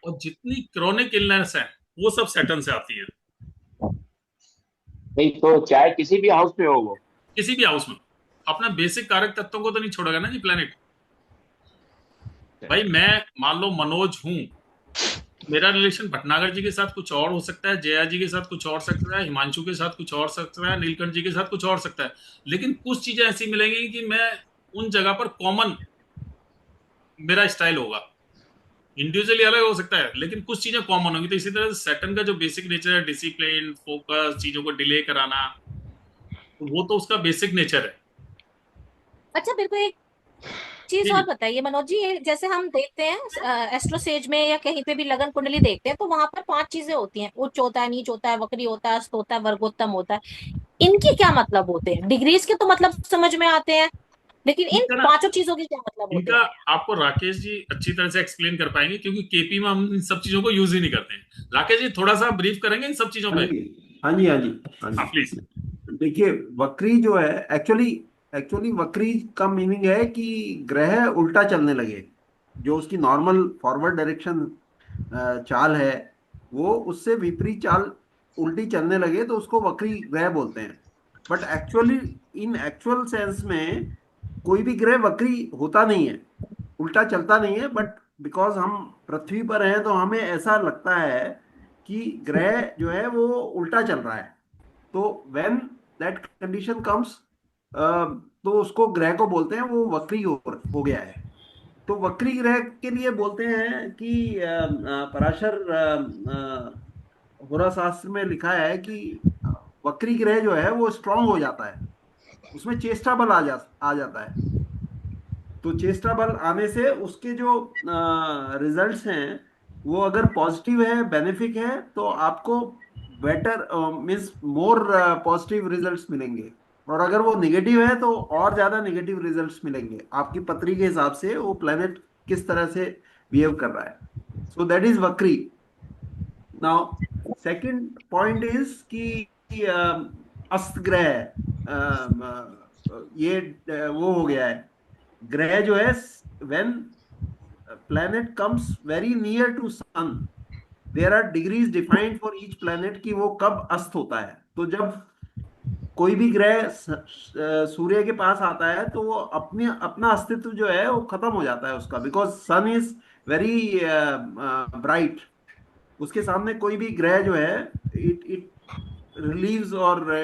Speaker 1: और जितनी क्रोनिक इलनेस है वो सब सैटर्न से आती है।
Speaker 2: नहीं तो चाहे किसी भी हाउस में हो वो,
Speaker 1: किसी भी हाउस में अपना बेसिक कारक तत्वों को तो नहीं छोड़ेगा ना जी प्लेनेट। भाई मैं मान लो मनोज हूं, मेरा रिलेशन भटनागर जी के साथ कुछ और हो सकता है, जया जी के साथ कुछ और सकता है, हिमांशु के साथ कुछ और सकता है, नीलकंठ जी के साथ कुछ और सकता है। लेकिन कुछ चीजें ऐसी मिलेंगी कि मैं उन जगह पर कॉमन मेरा स्टाइल होगा। इंडिविजुअली अलग हो सकता है लेकिन कुछ चीजें कॉमन होंगी। तो इसी तरह से सैटर्न का जो बेसिक नेचर है, डिसिप्लिन, फोकस, चीजों को डिले कराना, तो वो तो उसका बेसिक नेचर है।
Speaker 5: अच्छा, मेरे को एक चीज
Speaker 1: जी
Speaker 5: और
Speaker 1: जी
Speaker 5: बताइए मनोज जी, ये जैसे हम देखते हैं एस्ट्रोसेज में या कहीं पे भी लगन कुंडली देखते हैं तो वहां पर 5 चीजें होती हैं, उच्च होता है, नीच होता है, वक्री होता है, अस्त होता है, वर्गोत्तम होता है। इनके क्या मतलब होते हैं? डिग्रीज के तो मतलब समझ में आते हैं, लेकिन इन
Speaker 1: इनका ना,
Speaker 5: पांचों चीजों के क्या मतलब होते
Speaker 1: इनका
Speaker 5: हैं?
Speaker 1: आपको राकेश जी अच्छी तरह से एक्सप्लेन कर पाएंगे, क्योंकि केपी में हम इन सब चीजों को यूज ही नहीं करते हैं। राकेश जी थोड़ा सा ब्रीफ करेंगे इन सब चीजों
Speaker 7: हाँ
Speaker 1: पे?
Speaker 7: जी, हाँ जी, हाँ जी, हाँ
Speaker 1: हाँ
Speaker 7: जी।
Speaker 1: प्लीज।
Speaker 7: देखिए, वक्री जो है, एक्चुअली एक्चुअली वक्री का मीनिंग है कि ग्रह उल्टा चलने लगे। जो उसकी नॉर्मल फॉरवर्ड डायरेक्शन चाल है, वो उससे विपरीत चाल उल्टी चलने लगे तो उसको वक्री ग्रह बोलते हैं। But actually, in actual sense में कोई भी ग्रह वक्री होता नहीं है, उल्टा चलता नहीं है। बट बिकॉज हम पृथ्वी पर हैं तो हमें ऐसा लगता है कि ग्रह जो है वो उल्टा चल रहा है। तो व्हेन दैट कंडीशन कम्स, तो उसको ग्रह को बोलते हैं वो वक्री हो गया है। तो वक्री ग्रह के लिए बोलते हैं कि पराशर होरा शास्त्र में लिखा है कि वक्री ग्रह जो है वो स्ट्रांग हो जाता है, उसमें चेष्टा बल आ जाता है। तो चेष्टा बल आने से उसके जो रिजल्ट्स हैं वो अगर पॉजिटिव है, बेनिफिक है, तो आपको better means more positive results मिलेंगे। और अगर वो निगेटिव है तो और ज्यादा निगेटिव रिजल्ट्स मिलेंगे, आपकी पत्री के हिसाब से वो प्लेनेट किस तरह से बिहेव कर रहा है। सो दैट इज वक्री। नाउ सेकंड पॉइंट इज कि अस्त ग्रह, ये वो हो गया है। ग्रह जो है, when planet comes very near to sun, there are degrees defined for each planet कि वो कब अस्त होता है। तो जब कोई भी ग्रह सूर्य के पास आता है तो वो अपने अपना अस्तित्व जो है वो खत्म हो जाता है उसका, because sun is very bright. उसके सामने कोई भी ग्रह जो है, इट इट रिलीव्स, और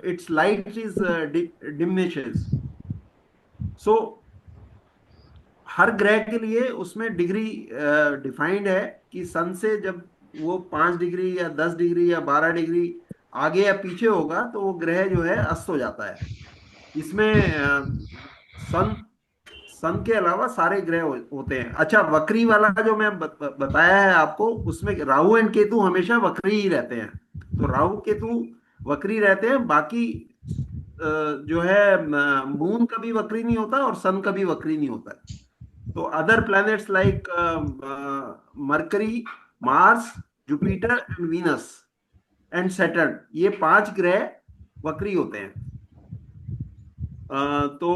Speaker 7: its light is diminishes. So हर ग्रह के लिए उसमें डिग्री डिफाइंड है कि सन से जब वो 5 डिग्री या 10 डिग्री या 12 डिग्री आगे या पीछे होगा तो वो ग्रह जो है अस्त हो जाता है। इसमें सन सन के अलावा सारे ग्रह होते हैं। अच्छा, वक्री वाला जो मैं बताया है आपको, उसमें राहु एंड केतु हमेशा वक्री ही रहते हैं। तो राहु केतु वक्री रहते हैं। बाकी जो है, मून कभी वक्री नहीं होता और सन कभी वक्री नहीं होता है। तो other planets like mercury, Mars, Jupiter and Venus and Saturn, ये 5 ग्रह वक्री होते हैं। तो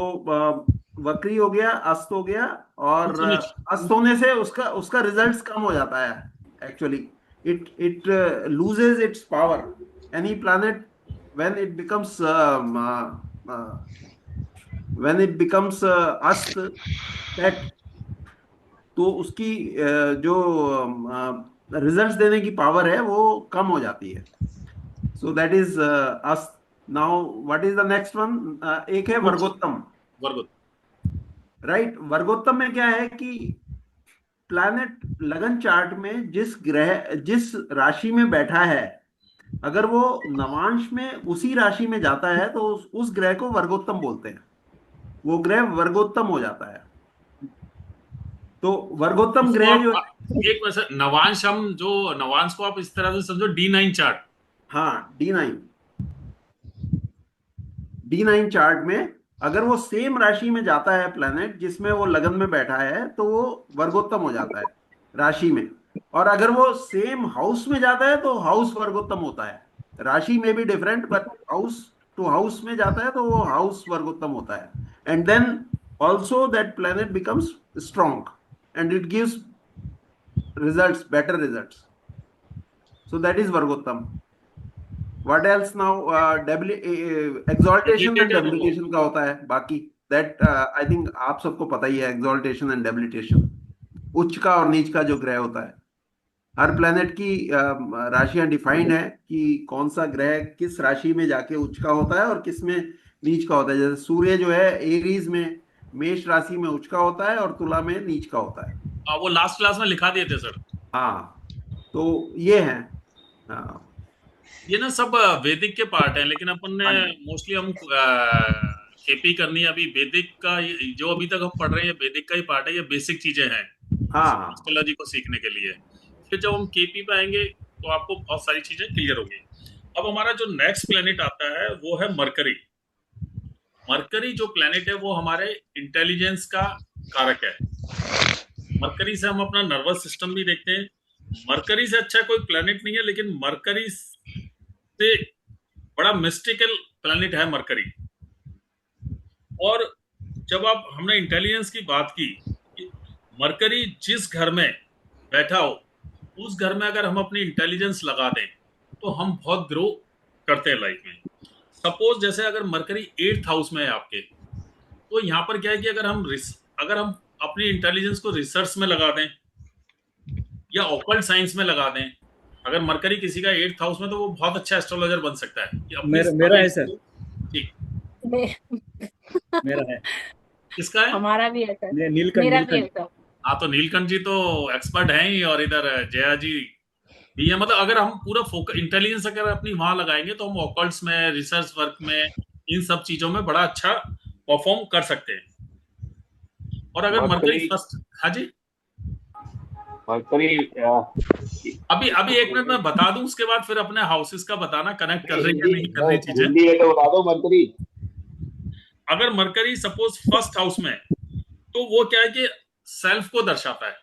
Speaker 7: वक्री हो गया, अस्त हो गया, और अस्त होने से उसका उसका रिजल्ट्स कम हो जाता है। Actually it loses it's power. Any planet when it becomes अस्त, दैट, तो उसकी जो रिजल्ट्स देने की पावर है वो कम हो जाती है। सो दैट इज अस्त। Now what is the next one? एक है वर्गोत्तम। राइट, वर्गोत्तम में क्या है कि प्लैनेट लगन चार्ट में जिस राशि में बैठा है, अगर वो नवांश में उसी राशि में जाता है तो उस ग्रह को वर्गोत्तम बोलते हैं। वो ग्रह वर्गोत्तम हो जाता है। तो वर्गोत्तम ग्रह जो
Speaker 1: एक वैसे नवांश, हम जो नवांश को आप इस तरह से समझो D9 चार्ट।
Speaker 7: हाँ, D9 चार्ट में अगर वो सेम राशि में जाता है प्लैनेट जिसमें वो लगन में बैठा है तो वो वर्गोत्तम हो जाता है राशि में। और अगर वो सेम हाउस में जाता है तो हाउस वर्गोत्तम होता है। राशि में भी different, but house to house में जाता है तो वो हाउस वर्गोत्तम होता है। And then also that planet becomes strong and it gives results, better results. So that is Vargottam. What else now? Exaltation and debilitation का होता है। बाकी that I think आप सबको पता ही है, exaltation and debilitation, उच्च का और नीच का जो ग्रह होता है। हर प्लेनेट की राशियां डिफाइंड है कि कौन सा ग्रह किस राशि में जाके उच्च का होता है और किस में नीच का होता है। जैसे सूर्य जो है एरीज में, मेष राशि में उच्च का होता है और तुला में नीच का होता है।
Speaker 1: वो लास्ट क्लास में लिखा दिए थे सर।
Speaker 7: हाँ, तो ये है।
Speaker 1: ये ना सब वैदिक के पार्ट है, लेकिन अपन ने मोस्टली हम केपी करनी है। अभी वैदिक का जो अभी तक हम पढ़ रहे हैं वैदिक का ही पार्ट है, ये बेसिक चीजें हैं
Speaker 7: हाँ
Speaker 1: एस्ट्रोलॉजी को सीखने के लिए। फिर जब हम केपी पे आएंगे तो आपको बहुत सारी चीजें क्लियर होगी। अब हमारा जो नेक्स्ट प्लेनेट आता है वो है मरकरी। मरकरी जो प्लेनेट है वो हमारे इंटेलिजेंस का कारक है। मरकरी से हम अपना नर्वस सिस्टम भी देखते हैं। मरकरी से अच्छा कोई प्लेनेट नहीं है, लेकिन मरकरी से बड़ा मिस्टिकल प्लेनेट है मरकरी। और जब आप हमने इंटेलिजेंस की बात की, मरकरी जिस घर में बैठा हो उस घर में अगर हम अपनी इंटेलिजेंस लगा दें तो हम बहुत ग्रो करते हैं लाइफ में। सपोज जैसे अगर मरकरी 8th हाउस में है आपके, तो यहाँ पर क्या है कि अगर हम अपनी इंटेलिजेंस को रिसर्च में लगा दें या ऑकल्ट साइंस में लगा दें, अगर मरकरी किसी का 8th हाउस में, तो वो बहुत अच्छा एस्ट्रोलॉजर बन सकता है।
Speaker 6: मेरा है सर।
Speaker 1: ठीक,
Speaker 6: मेरा है।
Speaker 1: किसका है?
Speaker 5: हमारा भी है सर।
Speaker 6: नीलकंठ।
Speaker 1: हाँ, तो नीलकंठ जी तो एक्सपर्ट हैं ही, और इधर जया जी भी है। मतलब अगर हम पूरा फोकस इंटेलिजेंस अगर अपनी वहां लगाएंगे तो हम ऑकल्ट्स में, रिसर्च वर्क में, इन सब चीजों में बड़ा अच्छा परफॉर्म कर सकते हैं। और अगर मरकरी फर्स्ट, हाँ जी
Speaker 2: मरकरी
Speaker 1: अभी एक मिनट में बता दूं, उसके बाद फिर अपने हाउसेस का बताना, कनेक्ट कर रही है नहीं कर रही चीजें।
Speaker 2: हिंदी है तो बता दो। मरकरी
Speaker 1: अगर मरकरी सपोज फर्स्ट हाउस में, तो वो क्या है कि सेल्फ को दर्शाता है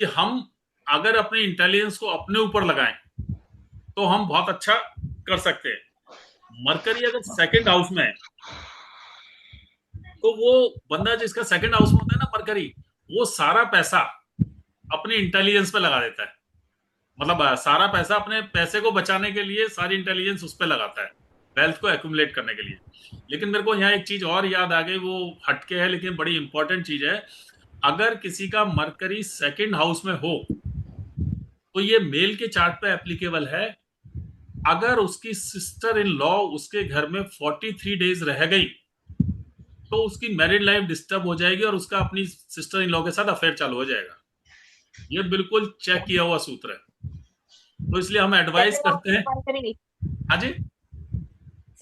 Speaker 1: कि हम अगर अपने इंटेलिजेंस को अपने ऊपर लगाएं तो हम बहुत अच्छा कर सकते हैं। मरकरी अगर सेकंड हाउस में है, तो वो बंदा जिसका सेकंड हाउस में होता है ना मरकरी, वो सारा पैसा अपनी इंटेलिजेंस पे लगा देता है। मतलब सारा पैसा अपने पैसे को बचाने के लिए सारी इंटेलिजेंस उस पर लगाता है, वेल्थ को एक्यूमुलेट करने के लिए। लेकिन मेरे को यहाँ एक चीज और याद आ गई, वो हटके है लेकिन बड़ी इंपॉर्टेंट चीज है। अगर किसी का मरकरी सेकंड हाउस में हो तो ये मेल के चार्ट पे एप्लीकेबल है। अगर उसकी सिस्टर इन लॉ उसके घर में 43 डेज रह गई तो उसकी मैरिड लाइफ डिस्टर्ब हो जाएगी और उसका अपनी सिस्टर इन लॉ के साथ अफेयर चालू हो जाएगा। ये बिल्कुल चेक किया हुआ सूत्र है, तो इसलिए हम एडवाइस करते हैं। हाँ जी,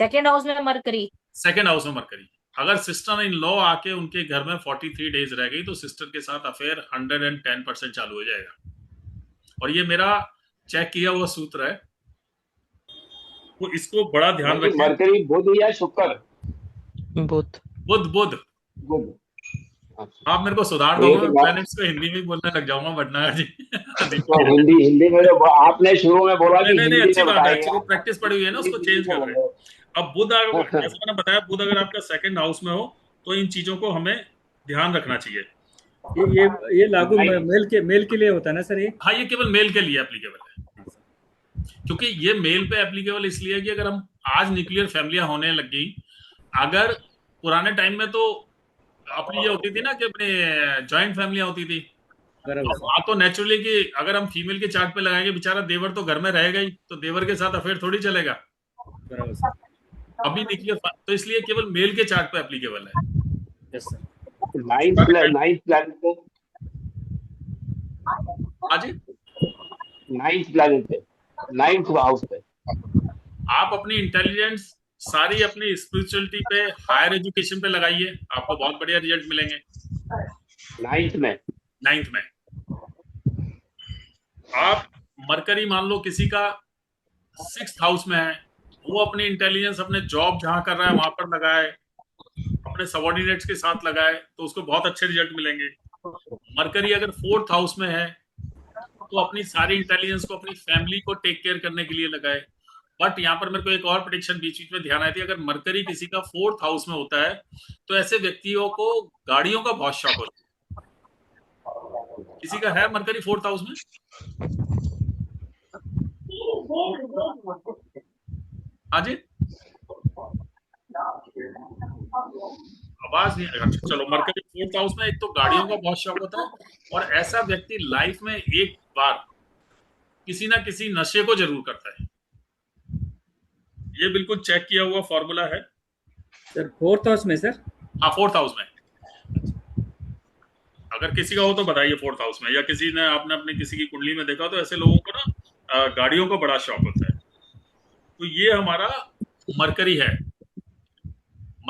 Speaker 5: सेकंड हाउस में मरकरी,
Speaker 1: सेकंड हाउस में मरकरी अगर सिस्टर इन लॉ आके उनके घर में 43 डेज रह गई तो सिस्टर के साथ अफेयर 110% चालू हो जाएगा। और ये मेरा चेक किया हुआ सूत्र है, तो इसको बड़ा ध्यान रखें।
Speaker 2: मरकरी बुध या शुक्र?
Speaker 1: बुध। आप मेरे को सुधार दोगे, मैं प्लैनेट्स को हिंदी में बोलने लग जाऊंगा भटनागर जी।
Speaker 2: तो हिंदी में जो आपने शुरू में बोला कि
Speaker 1: नहीं, अच्छी बात है, एक्चुअली प्रैक्टिस पड़ी हुई है ना, उसको चेंज कर रहे हैं। अब बुध, जैसे मैंने बताया, बुध अगर आपका सेकंड हाउस में हो तो इन चीजों को हमें ध्यान रखना चाहिए।
Speaker 6: ये लागू मेल के लिए होता है ना सर? ये
Speaker 1: हाँ, ये केवल मेल के लिए एप्लीकेबल है, क्योंकि ये मेल पे एप्लीकेबल इसलिए है कि अगर हम आज न्यूक्लियर फैमिलियां होने लग गई, अगर पुराने टाइम में तो अपनी ये होती थी ना कि अपने जॉइंट फैमिलियां होती थी, तो नेचुरली कि अगर हम फीमेल के चार्ट पे लगाएंगे, बेचारा देवर तो घर में रहेगा ही, तो देवर के साथ अफेयर थोड़ी चलेगा। अभी न्यूक्लियर, तो इसलिए केवल मेल के चार्ट पे एप्लीकेबल है।
Speaker 2: Yes sir. नाइन्थ प्लैनेट पे,
Speaker 1: हाँ जी,
Speaker 2: नाइन्थ प्लैनेट पे, नाइन्थ हाउस पे
Speaker 1: आप अपनी इंटेलिजेंस सारी अपनी स्पिरिचुअलिटी पे, हायर एजुकेशन पे लगाइए, आपको बहुत बढ़िया रिजल्ट मिलेंगे। नाइन्थ में आप मरकरी मान लो किसी का 6th हाउस में है, वो अपनी इंटेलिजेंस अपने जॉब जहां कर रहा है वहां पर लगाए, अपने सबऑर्डिनेट्स के साथ लगाए, तो उसको बहुत अच्छे रिजल्ट मिलेंगे। मरकरी अगर 4th हाउस में है तो अपनी सारी इंटेलिजेंस को अपनी फैमिली को टेक केयर करने के लिए लगाए। बट यहाँ पर मेरे को एक और प्रेडिक्शन बीच बीच में ध्यान आई थी, अगर मरकरी किसी का 4th हाउस में होता है तो ऐसे व्यक्तियों को गाड़ियों का बहुत शौक होता है। किसी का है मरकरी 4th हाउस में? हाँ जी, आवाज नहीं। अच्छा चलो, मरकरी 4th हाउस में, एक तो गाड़ियों का बहुत शौक होता है, और ऐसा व्यक्ति लाइफ में एक बार किसी ना किसी नशे को जरूर करता है। ये बिल्कुल चेक किया हुआ फॉर्मूला है
Speaker 6: सर। 4th हाउस में सर?
Speaker 1: हाँ, 4th हाउस में अगर किसी का हो तो बताइए। 4th हाउस में, या किसी ने आपने अपने किसी की कुंडली में देखा, तो ऐसे लोगों को ना गाड़ियों का बड़ा शौक होता है। तो ये हमारा मरकरी है।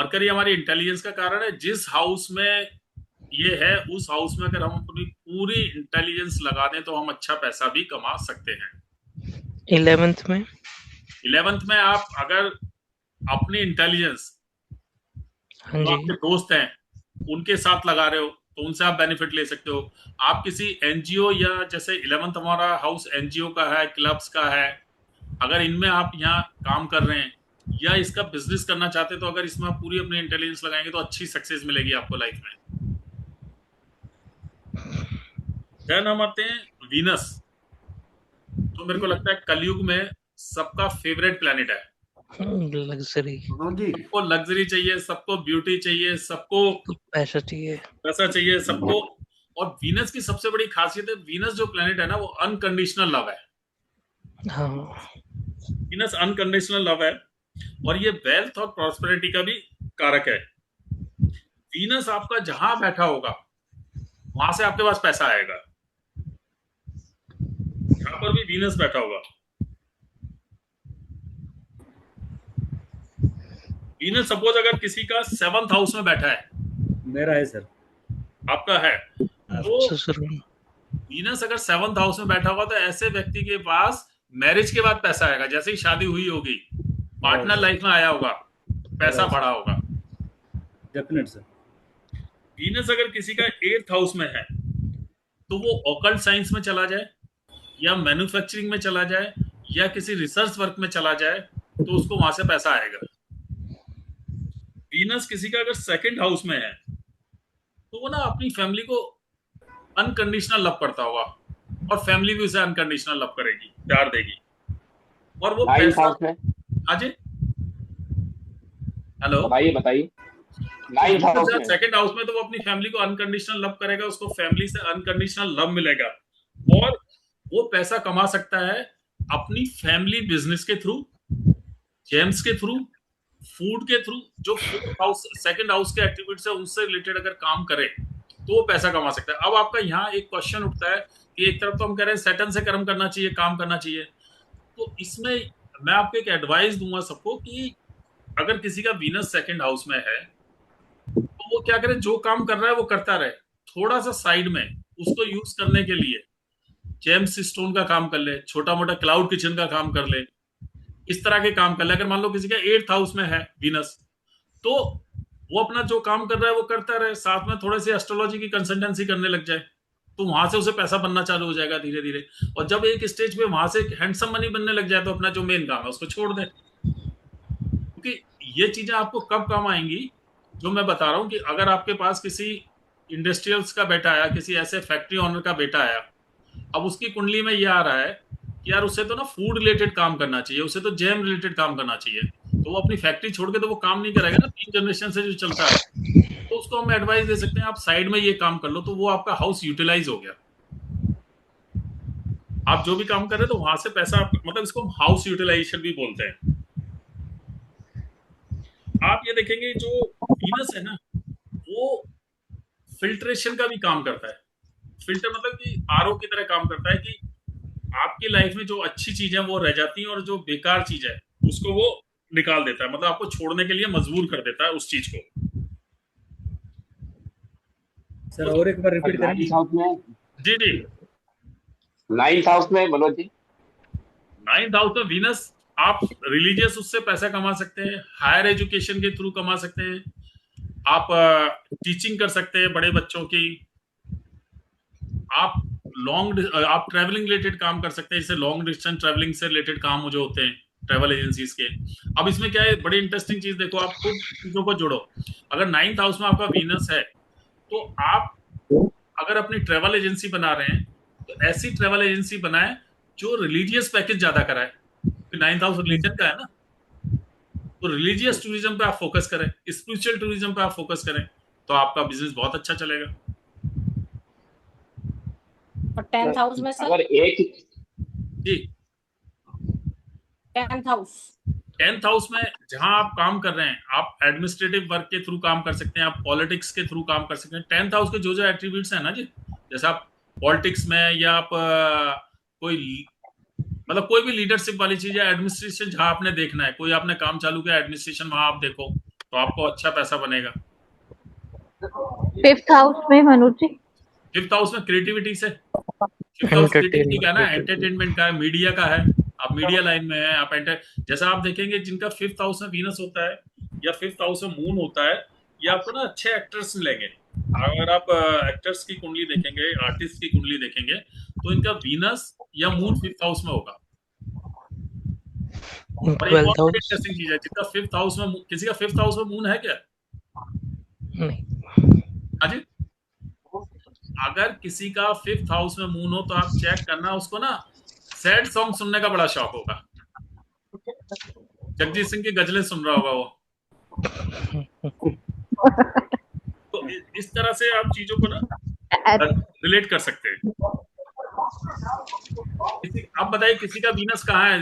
Speaker 1: मरकरी हमारी इंटेलिजेंस का कारण है। जिस हाउस में ये है उस हाउस में अगर हम अपनी पूरी इंटेलिजेंस लगा दें तो हम अच्छा पैसा भी कमा सकते हैं।
Speaker 3: 11th में
Speaker 1: 11th में आप अगर अपनी इंटेलिजेंस
Speaker 3: हाँ
Speaker 1: जो
Speaker 3: जी
Speaker 1: आपके दोस्त हैं उनके साथ लगा रहे हो तो उनसे आप बेनिफिट ले सकते हो। आप किसी एनजीओ या जैसे 11th हमारा हाउस एनजीओ का है, क्लब्स का है, अगर इनमें आप यहाँ काम कर रहे हैं या इसका बिजनेस करना चाहते हैं तो अगर इसमें आप पूरी अपनी इंटेलिजेंस लगाएंगे तो अच्छी सक्सेस मिलेगी आपको लाइफ में। देन हम आते हैं वीनस, तो मेरे को लगता है कलयुग में सबका फेवरेट प्लेनेट है।
Speaker 3: लग्जरी
Speaker 1: सबको लग्जरी चाहिए, सबको ब्यूटी चाहिए, सबको
Speaker 3: पैसा चाहिए।
Speaker 1: पैसा चाहिए सबको। और वीनस की सबसे बड़ी खासियत है, वीनस जो प्लेनेट है ना वो अनकंडीशनल लव है।
Speaker 3: हाँ
Speaker 1: वीनस अनकंडीशनल लव है और ये वेल्थ और प्रॉस्पेरिटी का भी कारक है। वीनस आपका जहां बैठा होगा वहां से आपके पास पैसा आएगा। यहां पर भी वीनस बैठा होगा। वीनस सपोज अगर किसी का 7th हाउस में बैठा है,
Speaker 6: मेरा है सर,
Speaker 1: आपका है, तो
Speaker 3: ससुर
Speaker 1: वीनस अगर 7th हाउस में बैठा होगा तो ऐसे व्यक्ति के पास मैरिज के बाद पैसा आएगा। जैसे ही शादी हुई होगी, पार्टनर लाइफ में आया होगा, पैसा बढ़ा होगा।
Speaker 6: Definite sir.
Speaker 1: वीनस अगर किसी का 8th हाउस में है तो वो ऑकल्ट साइंस में चला जाए या मैन्युफैक्चरिंग में चला जाए या किसी रिसर्च वर्क में चला जाए तो उसको वहां से पैसा आएगा। वीनस किसी का अगर 2nd हाउस में है तो वो ना अपनी फैमिली को अनकंडीशनल लव करता होगा और फैमिली भी उसे अनकंडीशनल लव करेगी, प्यार देगी। और वो
Speaker 2: 9th हाउस में,
Speaker 1: हाँ जी, हेलो
Speaker 2: बताइए 9th हाउस में,
Speaker 1: 2nd हाउस में तो वो अपनी फैमिली को अनकंडीशनल लव करेगा, उसको फैमिली से अनकंडीशनल लव मिलेगा और वो पैसा कमा सकता है अपनी फैमिली बिजनेस के थ्रू, जेम्स के थ्रू, फूड के थ्रू। जो 2nd हाउस के एट्रीब्यूट्स है उनसे रिलेटेड अगर काम करे तो वो पैसा कमा सकता है। अब आपका यहाँ एक क्वेश्चन उठता है कि एक तरफ तो हम कह रहे हैं सैटर्न से कर्म करना चाहिए, काम करना चाहिए, तो इसमें मैं आपको एक एडवाइस दूंगा सबको कि अगर किसी का वीनस 2nd हाउस में है तो वो क्या करे, जो काम कर रहा है वो करता रहे, थोड़ा सा साइड में उसको यूज करने के लिए जेम्स स्टोन का काम कर ले, छोटा मोटा क्लाउड किचन का काम कर ले, इस तरह के काम कर ले। अगर मान लो किसी का 8th हाउस में है वीनस तो वो अपना जो काम कर रहा है वो करता रहे, साथ में थोड़े से एस्ट्रोलॉजी की कंसल्टेंसी करने लग जाए तो वहां से उसे पैसा बनना चालू हो जाएगा धीरे धीरे। और जब एक स्टेज पे वहां से हैंडसम मनी बनने लग जाए तो अपना जो मेन काम है उसको छोड़ दे। क्योंकि ये चीजें आपको कब काम आएंगी, जो मैं बता रहा हूँ कि अगर आपके पास किसी इंडस्ट्रियल्स का बेटा आया, किसी ऐसे फैक्ट्री ओनर का बेटा आया, अब उसकी कुंडली में ये आ रहा है कि यार उसे तो ना फूड रिलेटेड काम करना चाहिए, उसे तो जैम रिलेटेड काम करना चाहिए, तो वो अपनी फैक्ट्री छोड़ के तो वो काम नहीं करेगा ना, 3 जनरेशन से जो चलता है। तो उसको हम एडवाइस दे सकते हैं आप साइड में ये काम कर लो, तो वो आपका हाउस यूटिलाइज हो गया। आप जो भी काम कर रहे हैं तो वहां से पैसा, मतलब इसको हम हाउस यूटिलाइजेशन भी बोलते हैं। आप ये देखेंगे जो वीनस है ना वो फिल्ट्रेशन का भी काम करता है। फिल्टर मतलब कि आरओ की तरह काम करता है कि आपकी लाइफ में जो अच्छी चीजें वो रह जाती हैं और जो बेकार चीज है उसको वो निकाल देता है, मतलब आपको छोड़ने के लिए मजबूर कर देता है उस चीज को।
Speaker 6: सर और एक बार रिपीट करेंगे।
Speaker 2: 9th हाउस में,
Speaker 1: जी जी
Speaker 2: 9th हाउस में मनोज जी,
Speaker 1: 9th हाउस में वीनस, आप रिलीजियस उससे पैसा कमा सकते हैं, हायर एजुकेशन के थ्रू कमा सकते हैं, आप टीचिंग कर सकते हैं बड़े बच्चों की, आप आप ट्रैवलिंग रिलेटेड काम कर सकते हैं, जैसे लॉन्ग डिस्टेंस ट्रैवलिंग से रिलेटेड काम जो होते हैं ट्रैवल एजेंसीज के। अब इसमें क्या है, बड़ी इंटरेस्टिंग चीज देखो, आप खुद चीजों को जोड़ो। अगर 9th हाउस में आपका वीनस है तो आप अगर अपनी ट्रैवल एजेंसी बना रहे हैं तो ऐसी ट्रैवल एजेंसी बनाए जो रिलीजियस पैकेज ज्यादा कराए। 9th हाउस रिलीजन का है ना, तो रिलीजियस टूरिज्म पे आप फोकस करें, स्पिरिचुअल टूरिज्म पे आप फोकस करें तो आपका बिजनेस बहुत अच्छा चलेगा।
Speaker 5: और 10th हाउस में सर,
Speaker 2: अगर एक
Speaker 1: जी
Speaker 5: 10th हाउस,
Speaker 1: 10th हाउस में जहां आप काम कर रहे हैं, आप एडमिनिस्ट्रेटिव वर्क के थ्रू काम कर सकते हैं, आप पॉलिटिक्स के थ्रू काम कर सकते हैं। 10th हाउस के जो जो एट्रीब्यूट्स हैं ना जी, जैसे आप पॉलिटिक्स में या आप कोई मतलब कोई भी लीडरशिप वाली चीज है, एडमिनिस्ट्रेशन जहां आपने देखना है, कोई आपने काम चालू किया एडमिनिस्ट्रेशन, वहां आप देखो तो आपको अच्छा पैसा बनेगा।
Speaker 8: 5th हाउस में मनोज जी,
Speaker 1: 5th हाउस में क्रिएटिविटी से, 5th हाउस क्रिएटिविटी का है ना, एंटरटेनमेंट का है, मीडिया का है। आप मीडिया लाइन में है, आप जैसा आप देखेंगे जिनका 5th हाउस में वीनस होता है या 5th हाउस में मून होता है, ये आपको ना अच्छे एक्टर्स मिलेंगे। अगर आप एक्टर्स की कुंडली देखेंगे, आर्टिस्ट की कुंडली देखेंगे, तो इनका वीनस या मून 5th हाउस में होगा। और एक और इंटरेस्टिंग चीज है, जिनका 5th हाउस में, किसी का 5th हाउस में मून है क्या?
Speaker 3: नहीं।
Speaker 1: हाँ जी, अगर किसी का 5th हाउस में मून हो तो आप चेक करना, उसको ना सैड सॉन्ग सुनने का बड़ा शौक होगा। जगजीत सिंह की गजलें सुन रहा होगा वो। तो इस तरह से आप चीजों को ना रिलेट कर सकते हैं। आप बताइए किसी का वीनस कहाँ है?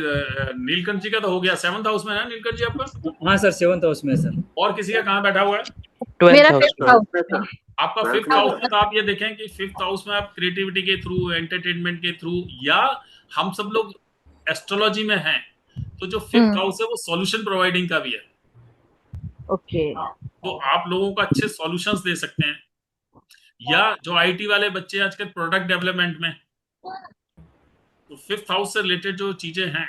Speaker 1: नीलकंठ जी का तो हो गया, 7th हाउस में है नीलकंठ जी आपका?
Speaker 6: हाँ सर, 7th हाउस में है सर।
Speaker 1: और किसी का कहाँ बैठा हुआ है?
Speaker 3: 12th हाउस में।
Speaker 1: आपका 5th हाउस में, तो आप ये देखें कि 5th हाउस में आप क्रिएटिविटी के थ्रू, एंटरटेनमेंट के थ्रू, या हम सब लोग एस्ट्रोलॉजी में हैं, तो जो 5th हाउस है वो सॉल्यूशन प्रोवाइडिंग का भी है।
Speaker 8: ओके,
Speaker 1: तो आप लोगों को अच्छे सॉल्यूशंस दे सकते हैं। या जो आईटी वाले बच्चे आजकल प्रोडक्ट डेवलपमेंट में, तो 5th हाउस से रिलेटेड जो चीजें हैं।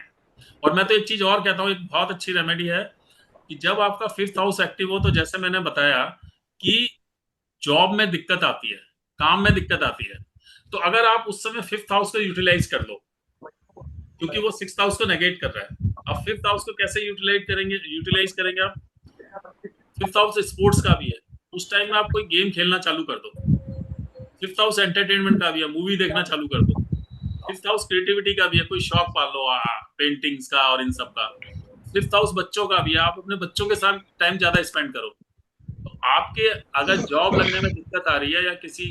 Speaker 1: और मैं तो एक चीज और कहता हूँ, एक बहुत अच्छी रेमेडी है कि जब आपका 5th हाउस एक्टिव हो, तो जैसे मैंने बताया कि जॉब में दिक्कत आती है, काम में दिक्कत आती है, तो अगर आप उस समय 5th हाउस को यूटिलाइज कर लो, क्योंकि वो 6th हाउस को नेगेट कर रहा है। अब 5th हाउस को कैसे यूटिलाइज करेंगे आप? 5th हाउस स्पोर्ट्स का भी है, उस टाइम में आप कोई गेम खेलना चालू कर दो। 5th हाउस एंटरटेनमेंट का भी है, मूवी देखना चालू कर दो। 5th हाउस क्रिएटिविटी का भी है, कोई शौक पाल लो, पेंटिंग्स का और इन सब का। 5th हाउस बच्चों का भी है, आप अपने बच्चों के साथ टाइम ज्यादा स्पेंड करो। तो आपके अगर जॉब लगने में दिक्कत आ रही है या किसी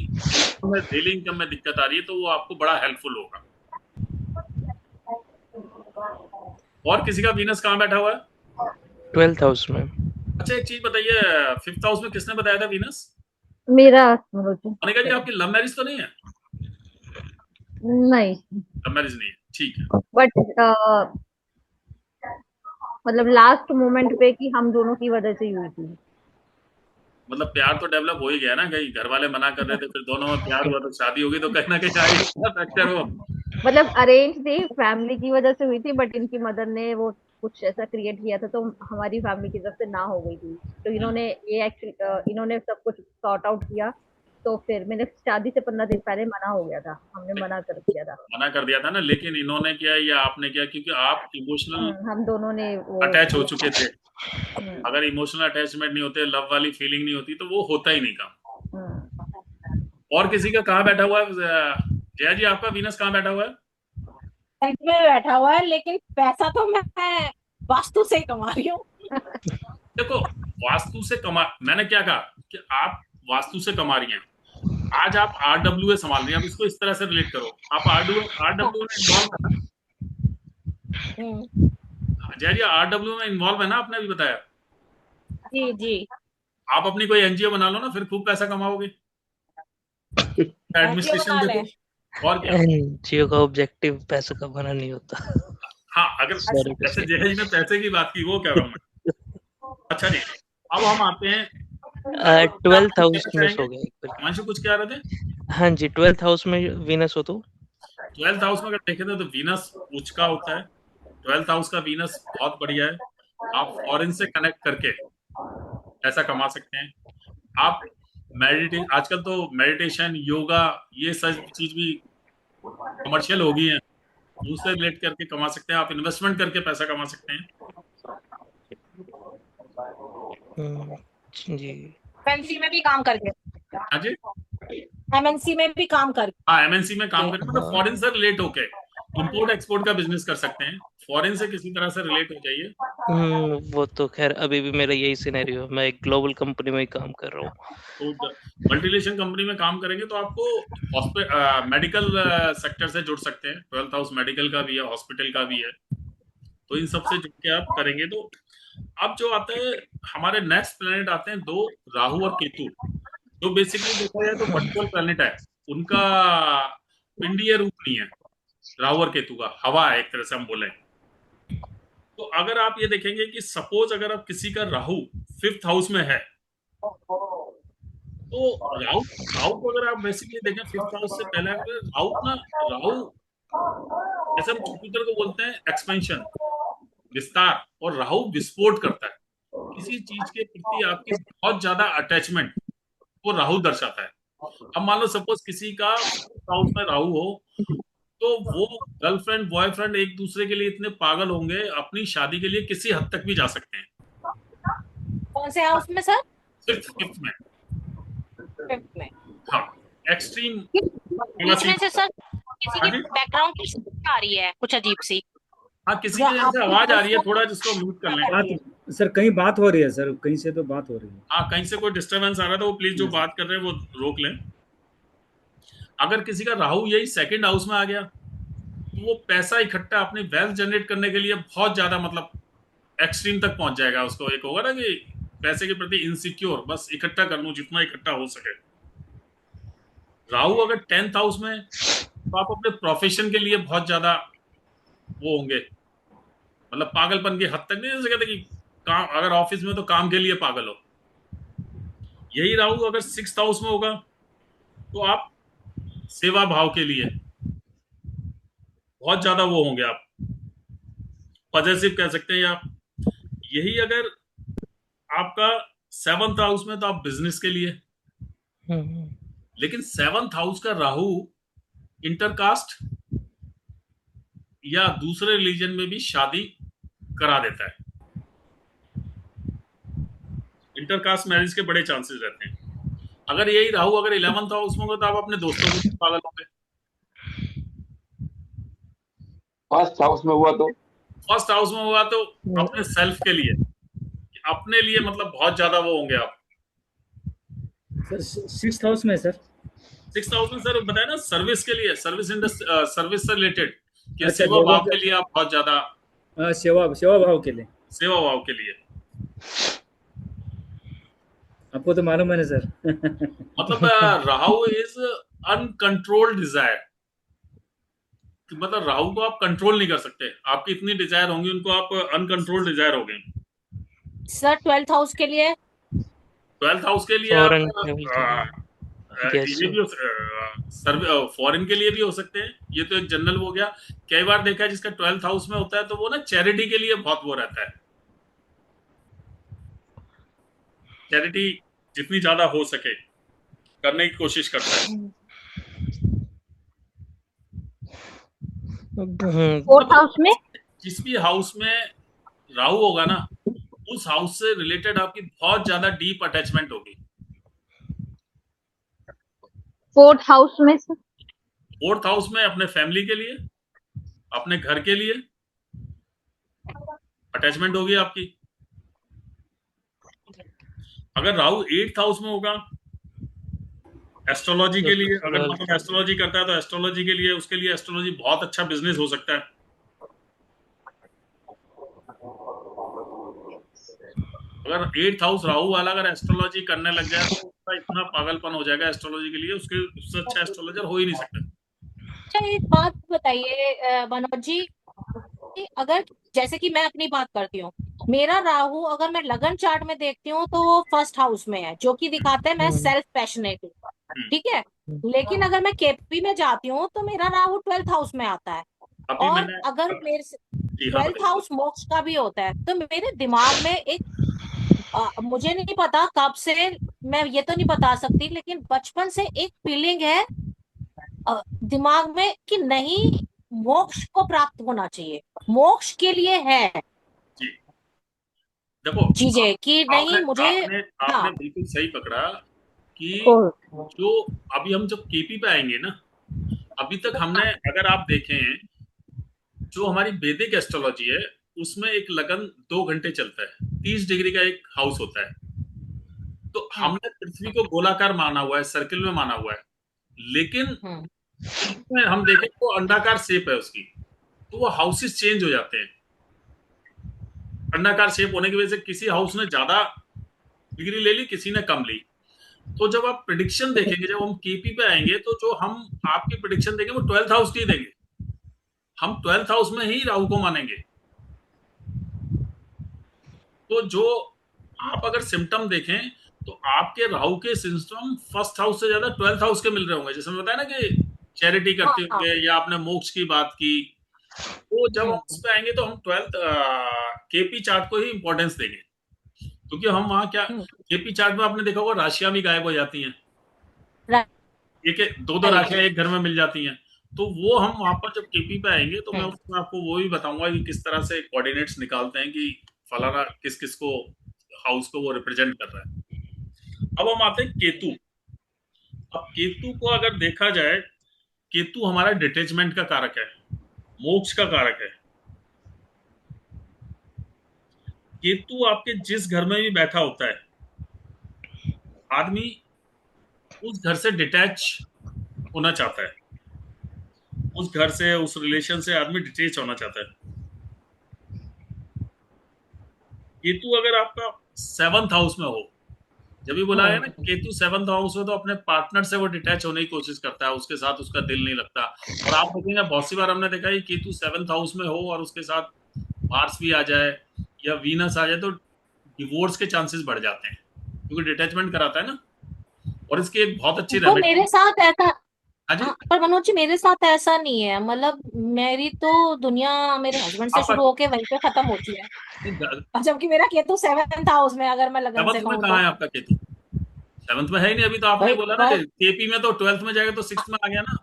Speaker 1: में डेली इनकम में दिक्कत आ रही है, तो वो आपको बड़ा हेल्पफुल होगा। और किसी का वीनस कहाँ बैठा हुआ है?
Speaker 3: 12th हाउस में।
Speaker 1: अच्छा एक चीज बताइए, 5th हाउस में किसने बताया था वीनस?
Speaker 8: मेरा मनोज जी।
Speaker 1: अनिका जी, आपकी लव मैरिज तो नहीं है?
Speaker 8: नहीं,
Speaker 1: लव मैरिज नहीं है, ठीक है।
Speaker 8: बट मतलब लास्ट मोमेंट पे कि हम दोनों की वजह से ही हुई थी।
Speaker 1: मतलब प्यार तो डेवलप हो ही गया ना, कहीं घर वाले मना कर रहे थे, फिर दोनों में प्यार हुआ तो शादी होगी, तो कहीं ना कहीं आएगा फैक्टर वो।
Speaker 8: मतलब अरेंज थी, फैमिली की वजह से हुई थी, बट इनकी मदर ने वो कुछ ऐसा क्रिएट किया था, तो हमारी फैमिली की तरफ से ना हो गई थी। तो इन्होंने ये एक्चुअली इन्होंने सब कुछ सॉर्ट आउट किया, तो फिर मैंने शादी से 15 दिन पहले मना हो गया था, हमने मना कर दिया था
Speaker 1: ना, लेकिन इन्होंने किया या आपने किया? क्योंकि आप इमोशनल
Speaker 8: हम दोनों ने
Speaker 1: अटैच हो चुके थे। अगर इमोशनल अटैचमेंट नहीं होते, लव वाली फीलिंग नहीं होती, तो वो होता ही नहीं काम। और किसी का कहाँ बैठा हुआ है? जया जी, आपका वीनस कहाँ बैठा हुआ है?
Speaker 5: में बैठा हुआ है, लेकिन पैसा तो मैं वास्तु से कमा रही हूँ।
Speaker 1: देखो, वास्तु से कमा, मैंने क्या कहा कि आप वास्तु से कमा रही हैं। आज आप RWA संभाल रही हैं, अब इसको इस तरह से रिलेट करो। आप RWA में इन्वॉल्व है ना? जया जी, RWA में इन्वॉल्व है ना, आपने अभी बताया।
Speaker 5: जी जी।
Speaker 1: आप अपनी कोई एनजीओ बना लो ना, फिर खूब पैसा कमाओगे। एडमिनिस्ट्रेशन देखो, और क्या।
Speaker 3: एनजीओ का ऑब्जेक्टिव पैसा कमाना नहीं होता।
Speaker 1: हाँ, अगर जैसे जया जी ने पैसे की बात की, वो कह रहा हूँ मैं। अच्छा जी, अब हम आते हैं
Speaker 3: 12th हाउस मिस हो गया।
Speaker 1: हिमांशु कुछ कह रहे थे?
Speaker 3: हाँ जी, 12th हाउस में वीनस हो, तो
Speaker 1: 12th हाउस में अगर देखें तो वीनस उच्च का होता है। 12th हाउस का वीनस बहुत बढ़िया है। आप फॉरेन से कनेक्ट करके पैसा कमा सकते हैं। आप आजकल तो मेडिटेशन, योगा, ये सब चीज भी कमर्शियल हो गई है, उससे रिलेट करके कमा सकते हैं। आप इन्वेस्टमेंट करके पैसा कमा सकते हैं।
Speaker 3: जी,
Speaker 5: एमएनसी में भी काम करके।
Speaker 1: हाँ जी,
Speaker 5: एमएनसी में भी काम करके।
Speaker 1: हाँ, एमएनसी में काम करके, मतलब फॉरेन से रिलेट होके इंपोर्ट एक्सपोर्ट का बिजनेस कर सकते हैं। फॉरेन से किसी तरह से रिलेट हो जाइए।
Speaker 3: वो तो खैर अभी भी मेरा यही सिनेरियो है, मैं एक ग्लोबल कंपनी में ही काम कर रहा हूँ।
Speaker 1: तो मल्टीनेशनल कंपनी में काम करेंगे तो आपको मेडिकल सेक्टर से जुड़ सकते हैं। 12th हाउस मेडिकल का भी है, हॉस्पिटल का भी है, तो इन सब से जुड़ के आप करेंगे। तो अब जो आता है, हमारे नेक्स्ट प्लेनेट आते हैं 2, राहु और केतु, जो बेसिकली देखा जाए तो वर्चुअल प्लेनेट है। उनका पिंडीय रूप नहीं है राहु और केतु का, हवा है एक तरह से हम बोले। तो अगर आप ये देखेंगे कि सपोज अगर आप किसी का राहु 5th हाउस में है, तो राहु राहु को अगर आप बेसिकली देखें 5th हाउस से पहले अगर राहु जैसे हम कंप्यूटर को बोलते हैं एक्सपेंशन, विस्तार, और राहु विस्फोट करता है। किसी चीज के प्रति आपकी बहुत ज्यादा अटैचमेंट वो राहु दर्शाता है। अब मान लो सपोज किसी का हाउस में राहु हो, तो वो गर्लफ्रेंड बॉयफ्रेंड एक दूसरे के लिए इतने पागल होंगे, अपनी शादी के लिए किसी हद तक भी जा सकते हैं।
Speaker 5: कौन से हाउस में सर?
Speaker 1: 5th में।
Speaker 5: 5th में।
Speaker 1: हाँ, एक्सट्रीम।
Speaker 5: बीच में से सर किसी की बैकग्राउंड की आ रही है कुछ अजीब सी।
Speaker 1: हाँ, किसी की जैसे आवाज आ रही है, थोड़ा जिसको म्यूट कर लें।
Speaker 6: सर कहीं बात हो रही है सर, कहीं से तो बात हो रही है।
Speaker 1: हाँ, कहीं से कोई डिस्टरबेंस आ रहा है तो वो प्लीज जो बात कर रहे हैं वो रोक लें। अगर किसी का राहु यही 2nd हाउस में आ गया, तो वो पैसा इकट्ठा अपनी वेल्थ जनरेट करने के लिए बहुत ज्यादा मतलब एक्सट्रीम तक पहुंच जाएगा। उसको एक होगा ना कि पैसे के प्रति इनसिक्योर, बस इकट्ठा कर लूं जितना इकट्ठा हो सके। राहु अगर 10th हाउस में, तो आप अपने प्रोफेशन के लिए बहुत ज्यादा वो होंगे, मतलब पागलपन की हद तक नहीं, जैसे कहते कि काम अगर ऑफिस में तो काम के लिए पागल हो। यही राहु अगर 6th हाउस में होगा, तो आप सेवा भाव के लिए बहुत ज्यादा वो होंगे, आप पॉजिटिव कह सकते हैं। या यही अगर आपका 7th हाउस में, तो आप बिजनेस के लिए। लेकिन 7th हाउस का राहु इंटरकास्ट या दूसरे रिलीजन में भी शादी करा देता है। इंटरकास्ट मैरिज के बड़े चांसेस रहते हैं। अगर यही राहु अगर 11th हाउस में होगा, तो आप अपने दोस्तों को पागल होंगे।
Speaker 2: 1st हाउस में हुआ तो?
Speaker 1: 1st हाउस में हुआ तो अपने सेल्फ के लिए, अपने लिए मतलब बहुत ज्यादा वो होंगे आप।
Speaker 6: सर 6th हाउस में सर?
Speaker 1: 6th हाउस में सर बताया ना, सर्विस के लिए, सर्विस इंडस्ट्री, सर्विस से रिलेटेड,
Speaker 6: अच्छा,
Speaker 1: सेवा भाव के लिए आप बहुत ज्यादा।
Speaker 6: सेवा भाव के लिए।
Speaker 1: सेवा भाव के लिए
Speaker 6: आपको तो मालूम है ना सर।
Speaker 1: मतलब राहु इज अनकंट्रोल्ड डिजायर, मतलब राहु को आप कंट्रोल नहीं कर सकते। आपकी इतनी डिजायर होंगी, उनको आप अनकंट्रोल्ड डिजायर हो गई।
Speaker 5: सर 12th हाउस के लिए?
Speaker 1: 12th हाउस के लिए
Speaker 3: फॉरेन
Speaker 1: फॉरेन के लिए भी हो सकते हैं। ये तो एक जनरल हो गया। कई बार देखा है जिसका 12th हाउस में होता है, तो वो ना चैरिटी के लिए बहुत वो रहता है। चैरिटी जितनी ज्यादा हो सके करने की कोशिश करता है।
Speaker 8: 4th हाउस में
Speaker 1: जिस भी हाउस में राहु होगा ना, उस हाउस से रिलेटेड आपकी बहुत ज्यादा डीप अटैचमेंट होगी।
Speaker 8: 4th हाउस में सर?
Speaker 1: 4th हाउस में अपने फैमिली के लिए, अपने घर के लिए अटैचमेंट होगी आपकी। अगर राहु 8th हाउस में होगा, एस्ट्रोलॉजी के लिए, अगर मतलब एस्ट्रोलॉजी करता है तो एस्ट्रोलॉजी के लिए, उसके लिए एस्ट्रोलॉजी बहुत अच्छा बिजनेस हो सकता है। अगर 8th हाउस राहु वाला अगर एस्ट्रोलॉजी करने लग जाए, तो उसका इतना पागलपन हो जाएगा एस्ट्रोलॉजी के लिए, उससे अच्छा एस्ट्रोलॉजर हो ही नहीं सकता।
Speaker 5: अच्छा, एक बात बताइए मनोज जी, अगर जैसे कि मैं अपनी बात करती हूँ, मेरा राहु अगर मैं लगन चार्ट में देखती हूँ तो वो 1st हाउस में है, जो कि दिखाता है मैं सेल्फ पैशनेट हूँ, ठीक है। लेकिन अगर मैं केपी में जाती हूँ तो मेरा राहु 12th हाउस में आता है, और अगर मेरे 12th हाउस मोक्ष का भी होता है, तो मेरे दिमाग में एक मुझे नहीं पता कब से, मैं ये तो नहीं बता सकती, लेकिन बचपन से एक फीलिंग है दिमाग में कि नहीं, मोक्ष को प्राप्त होना चाहिए, मोक्ष के लिए है
Speaker 1: जी। देखो
Speaker 5: चीजें कि नहीं मुझे।
Speaker 1: आपने बिल्कुल सही पकड़ा कि जो अभी हम जब केपी पे आएंगे ना, अभी तक हमने अगर आप देखें, जो हमारी वैदिक एस्ट्रोलॉजी है उसमें एक लगन 2 घंटे चलता है, 30 डिग्री का एक हाउस होता है। तो हमने पृथ्वी को गोलाकार माना हुआ है, सर्किल में माना हुआ है, लेकिन इसमें हम देखें तो अंडाकार शेप है उसकी, तो वो हाउसेस चेंज हो जाते हैं। अंडाकार शेप होने की वजह से किसी हाउस ने ज्यादा डिग्री ले ली, किसी ने कम ली। तो जब आप प्रेडिक्शन देखेंगे, जब हम केपी पे आएंगे, तो जो हम आपकी प्रेडिक्शन देंगे वो 12th हाउस की देंगे। हम 12th हाउस में ही राहु को मानेंगे। तो जो आप अगर सिम्टम देखें तो आपके राहु के सिम्टम फर्स्ट हाउस से ज्यादा 12th हाउस के मिल रहे होंगे। जैसे मैं बताया ना कि चैरिटी करते
Speaker 5: हाँ
Speaker 1: होंगे या आपने मोक्ष की बात की, तो जब हम उस पे आएंगे तो हम 12th केपी चार्ट को ही इंपॉर्टेंस देंगे, क्योंकि हम वहां क्या केपी चार्ट में आपने देखा होगा राशियां भी गायब हो जाती हैं, एक दो
Speaker 5: राइट
Speaker 1: राशियां एक घर में मिल जाती हैं। तो वो हम वहां पर जब केपी पे आएंगे तो मैं उसमें आपको वो भी बताऊंगा कि किस तरह से कोऑर्डिनेट्स निकालते हैं कि फलाना किस किस को हाउस को वो रिप्रेजेंट कर रहा है। अब हम आते हैं केतु। अब केतु को अगर देखा जाए, केतु हमारा डिटैचमेंट का कारक है, मोक्ष का कारक है। केतु आपके जिस घर में भी बैठा होता है, आदमी उस घर से डिटैच होना चाहता है, उस घर से उस रिलेशन से आदमी डिटैच होना चाहता है। केतु अगर आपका 7th हाउस में हो, जब भी बोला है ना केतु 7th हाउस में, तो अपने पार्टनर से वो डिटैच होने की कोशिश करता है, उसके साथ उसका दिल नहीं लगता। और आप देखेंगे बहुत सी बार हमने देखा है केतु 7th हाउस में हो और उसके साथ मार्स भी आ जाए या वीनस आ जाए तो डिवोर्स के चांसेस बढ़ जाते हैं, क्योंकि डिटैचमेंट कराता है ना। और इसकी एक बहुत अच्छी
Speaker 5: तो
Speaker 1: रेमेडी।
Speaker 5: मेरे साथ ऐसा
Speaker 1: हाँ जी,
Speaker 5: पर मनोज जी मेरे साथ ऐसा नहीं है, मतलब मेरी तो दुनिया मेरे हस्बैंड से
Speaker 1: आपका
Speaker 5: शुरू होके वहीं पे खत्म होती है, और जबकि मेरा केतु 7th हाउस में, अगर मैं लगन से
Speaker 1: 7th में
Speaker 5: कहूँ
Speaker 1: कहाँ
Speaker 5: तो
Speaker 1: है आपका केतु? 7th में है ही नहीं। अभी तो आपने
Speaker 5: भाई
Speaker 1: बोला ना कि केपी में तो 12th में जाएगा तो 6th में आ गया ना।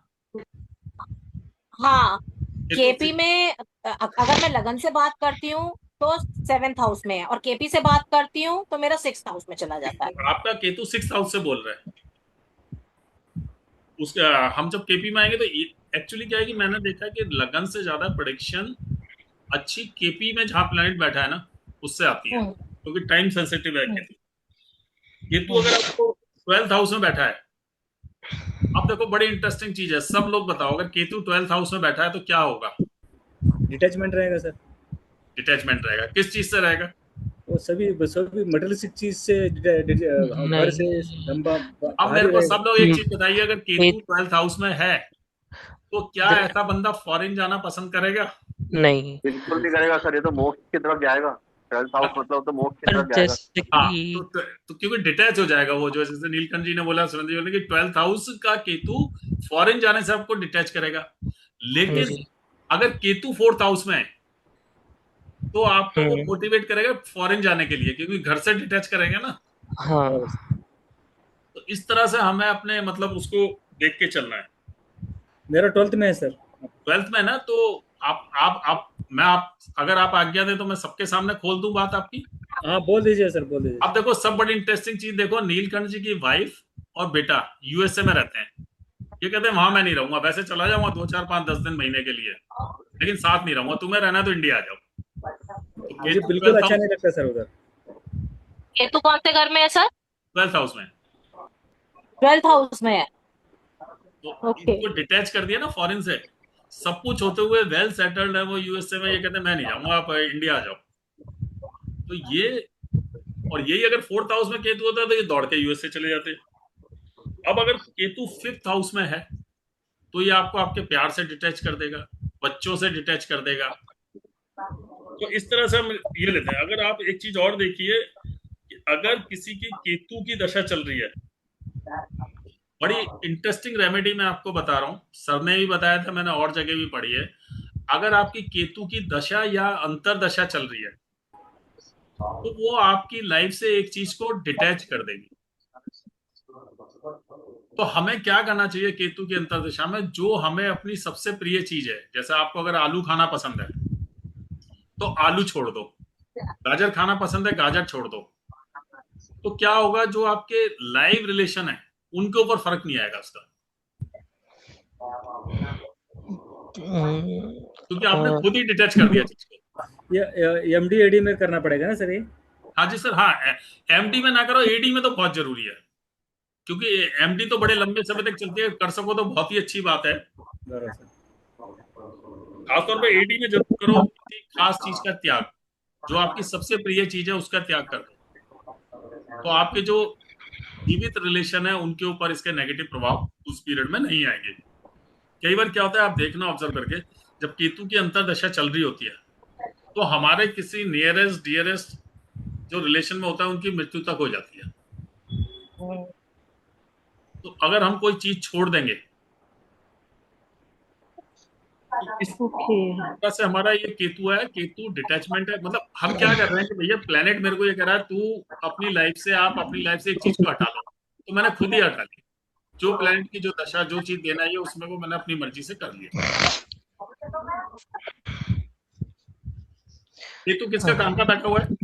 Speaker 5: हाँ
Speaker 1: केतु
Speaker 5: केपी में अगर मैं लगन से बात करती हूँ तो 7th हाउस में है, और केपी से बात करती हूँ तो मेरा 6th हाउस में चला जाता है।
Speaker 1: आपका केतु 6th हाउस से बोल रहा है। उसका हम जब केपी में आएंगे तो एक्चुअली क्या है कि मैंने देखा कि लगन से ज्यादा प्रेडिक्शन अच्छी केपी में जहां प्लैनेट बैठा है ना उससे आती है, क्योंकि टाइम सेंसिटिव है केतु। केतु अगर आपको 12th हाउस में बैठा है, अब देखो बड़ी इंटरेस्टिंग चीज है, सब लोग बताओ अगर केतु 12th हाउस में बैठा है तो क्या होगा?
Speaker 6: डिटैचमेंट रहेगा सर।
Speaker 1: डिटैचमेंट रहेगा। किस चीज से रहेगा?
Speaker 6: वो सभी मटेरियलिस्टिक चीज से, घर से लंबा
Speaker 1: अब मेरे को सब लोग एक चीज बताइए, अगर केतु 12th हाउस में है तो क्या ऐसा बंदा फॉरेन जाना पसंद करेगा?
Speaker 3: नहीं,
Speaker 9: बिल्कुल नहीं करेगा सर, ये तो मोक्ष की तरफ जाएगा। 12th हाउस मतलब तो मोक्ष की तरफ जाएगा।
Speaker 3: जैसे
Speaker 1: हाँ,
Speaker 3: कि
Speaker 1: तो क्योंकि डिटैच हो जाएगा वो, जो जैसे नीलकंठ जी ने बोला, सुरेंद्र जी ने बोला कि 12th हाउस का केतु फॉरेन जाने से आपको डिटैच करेगा। लेकिन अगर केतु 4th हाउस में है तो आपको वो मोटिवेट करेगा फॉरेन जाने के लिए, क्योंकि घर से डिटैच करेंगे ना।
Speaker 3: हाँ,
Speaker 1: तो इस तरह से हमें अपने मतलब उसको देख के चलना है।
Speaker 6: मेरा 12th में है सर।
Speaker 1: 12th में ना, तो आप अगर आप आज्ञा दे तो मैं सबके सामने खोल दूं बात आपकी।
Speaker 6: हाँ बोल दीजिए सर, बोल दीजिए।
Speaker 1: अब देखो सब बड़ी इंटरेस्टिंग चीज देखो, नीलकंठ जी की वाइफ और बेटा यूएसए में रहते हैं। ये कहते हैं वहां मैं नहीं रहूंगा, वैसे चला जाऊंगा 2 4 5 10 दिन महीने के लिए, लेकिन साथ नहीं रहूंगा। तुम्हें रहना तो इंडिया आ जाओ।
Speaker 6: मुझे बिल्कुल अच्छा नहीं लगता सर उधर।
Speaker 5: केतु कौन से घर में है सर?
Speaker 1: 12th हाउस में।
Speaker 5: 12th हाउस में है।
Speaker 1: तो इसको डिटैच कर दिया ना फॉरेन से, सब कुछ होते हुए वेल सेटल्ड है वो यूएसए में। ये कहते हैं मैं नहीं जाऊंगा, आप इंडिया आ जाओ। तो ये, और यही अगर 4th हाउस में केतु होता है तो ये दौड़ के यूएसए चले जाते। अब अगर केतु 5th हाउस में है तो ये आपको आपके प्यार से डिटैच कर देगा, बच्चों से डिटैच कर देगा। तो इस तरह से हम ये लेते हैं। अगर आप एक चीज और देखिए कि अगर किसी की केतु की दशा चल रही है, बड़ी इंटरेस्टिंग रेमेडी मैं आपको बता रहा हूं, सर ने भी बताया था, मैंने और जगह भी पढ़ी है। अगर आपकी केतु की दशा या अंतरदशा चल रही है तो वो आपकी लाइफ से एक चीज को डिटैच कर देगी। तो हमें क्या करना चाहिए केतु की अंतरदशा में? जो हमें अपनी सबसे प्रिय चीज है, जैसे आपको अगर आलू खाना पसंद है तो आलू छोड़ दो, गाजर खाना पसंद है गाजर छोड़ दो, तो क्या होगा? जो आपके लाइव रिलेशन है उनके ऊपर फर्क नहीं आएगा उसका, क्योंकि आपने खुद ही डिटैच कर दिया चीज को।
Speaker 6: ये एमडी एडी में करना पड़ेगा ना सर ये?
Speaker 1: हाँ जी सर, हाँ एमडी में ना करो, एडी में तो बहुत जरूरी है, क्योंकि एमडी तो बड़े लंबे समय तक चलती है, कर सको तो बहुत ही अच्छी बात है। खासतौर पर एडी में जरूर करो किसी खास चीज का त्याग, जो आपकी सबसे प्रिय चीज है उसका त्याग कर दो, तो आपके जो जीवित रिलेशन है उनके ऊपर इसके नेगेटिव प्रभाव उस पीरियड में नहीं आएंगे। कई बार क्या होता है, आप देखना ऑब्जर्व करके, जब केतु की अंतरदशा चल रही होती है तो हमारे किसी नियरेस्ट डियरेस्ट जो रिलेशन में होता है उनकी मृत्यु तक हो जाती है। तो अगर हम कोई चीज छोड़ देंगे तो इस तरह से हमारा ये केतु है, केतु डिटैचमेंट है। मतलब हम क्या कर रहे हैं कि भैया प्लेनेट मेरे को ये कह रहा है तू अपनी लाइफ से, आप अपनी लाइफ से एक चीज को हटा लो, तो मैंने खुद ही हटा ली। जो प्लेनेट की जो दशा, जो चीज देना है उसमें वो मैंने अपनी मर्जी से कर लिया। केतु किसका काम का बैठा हुआ है?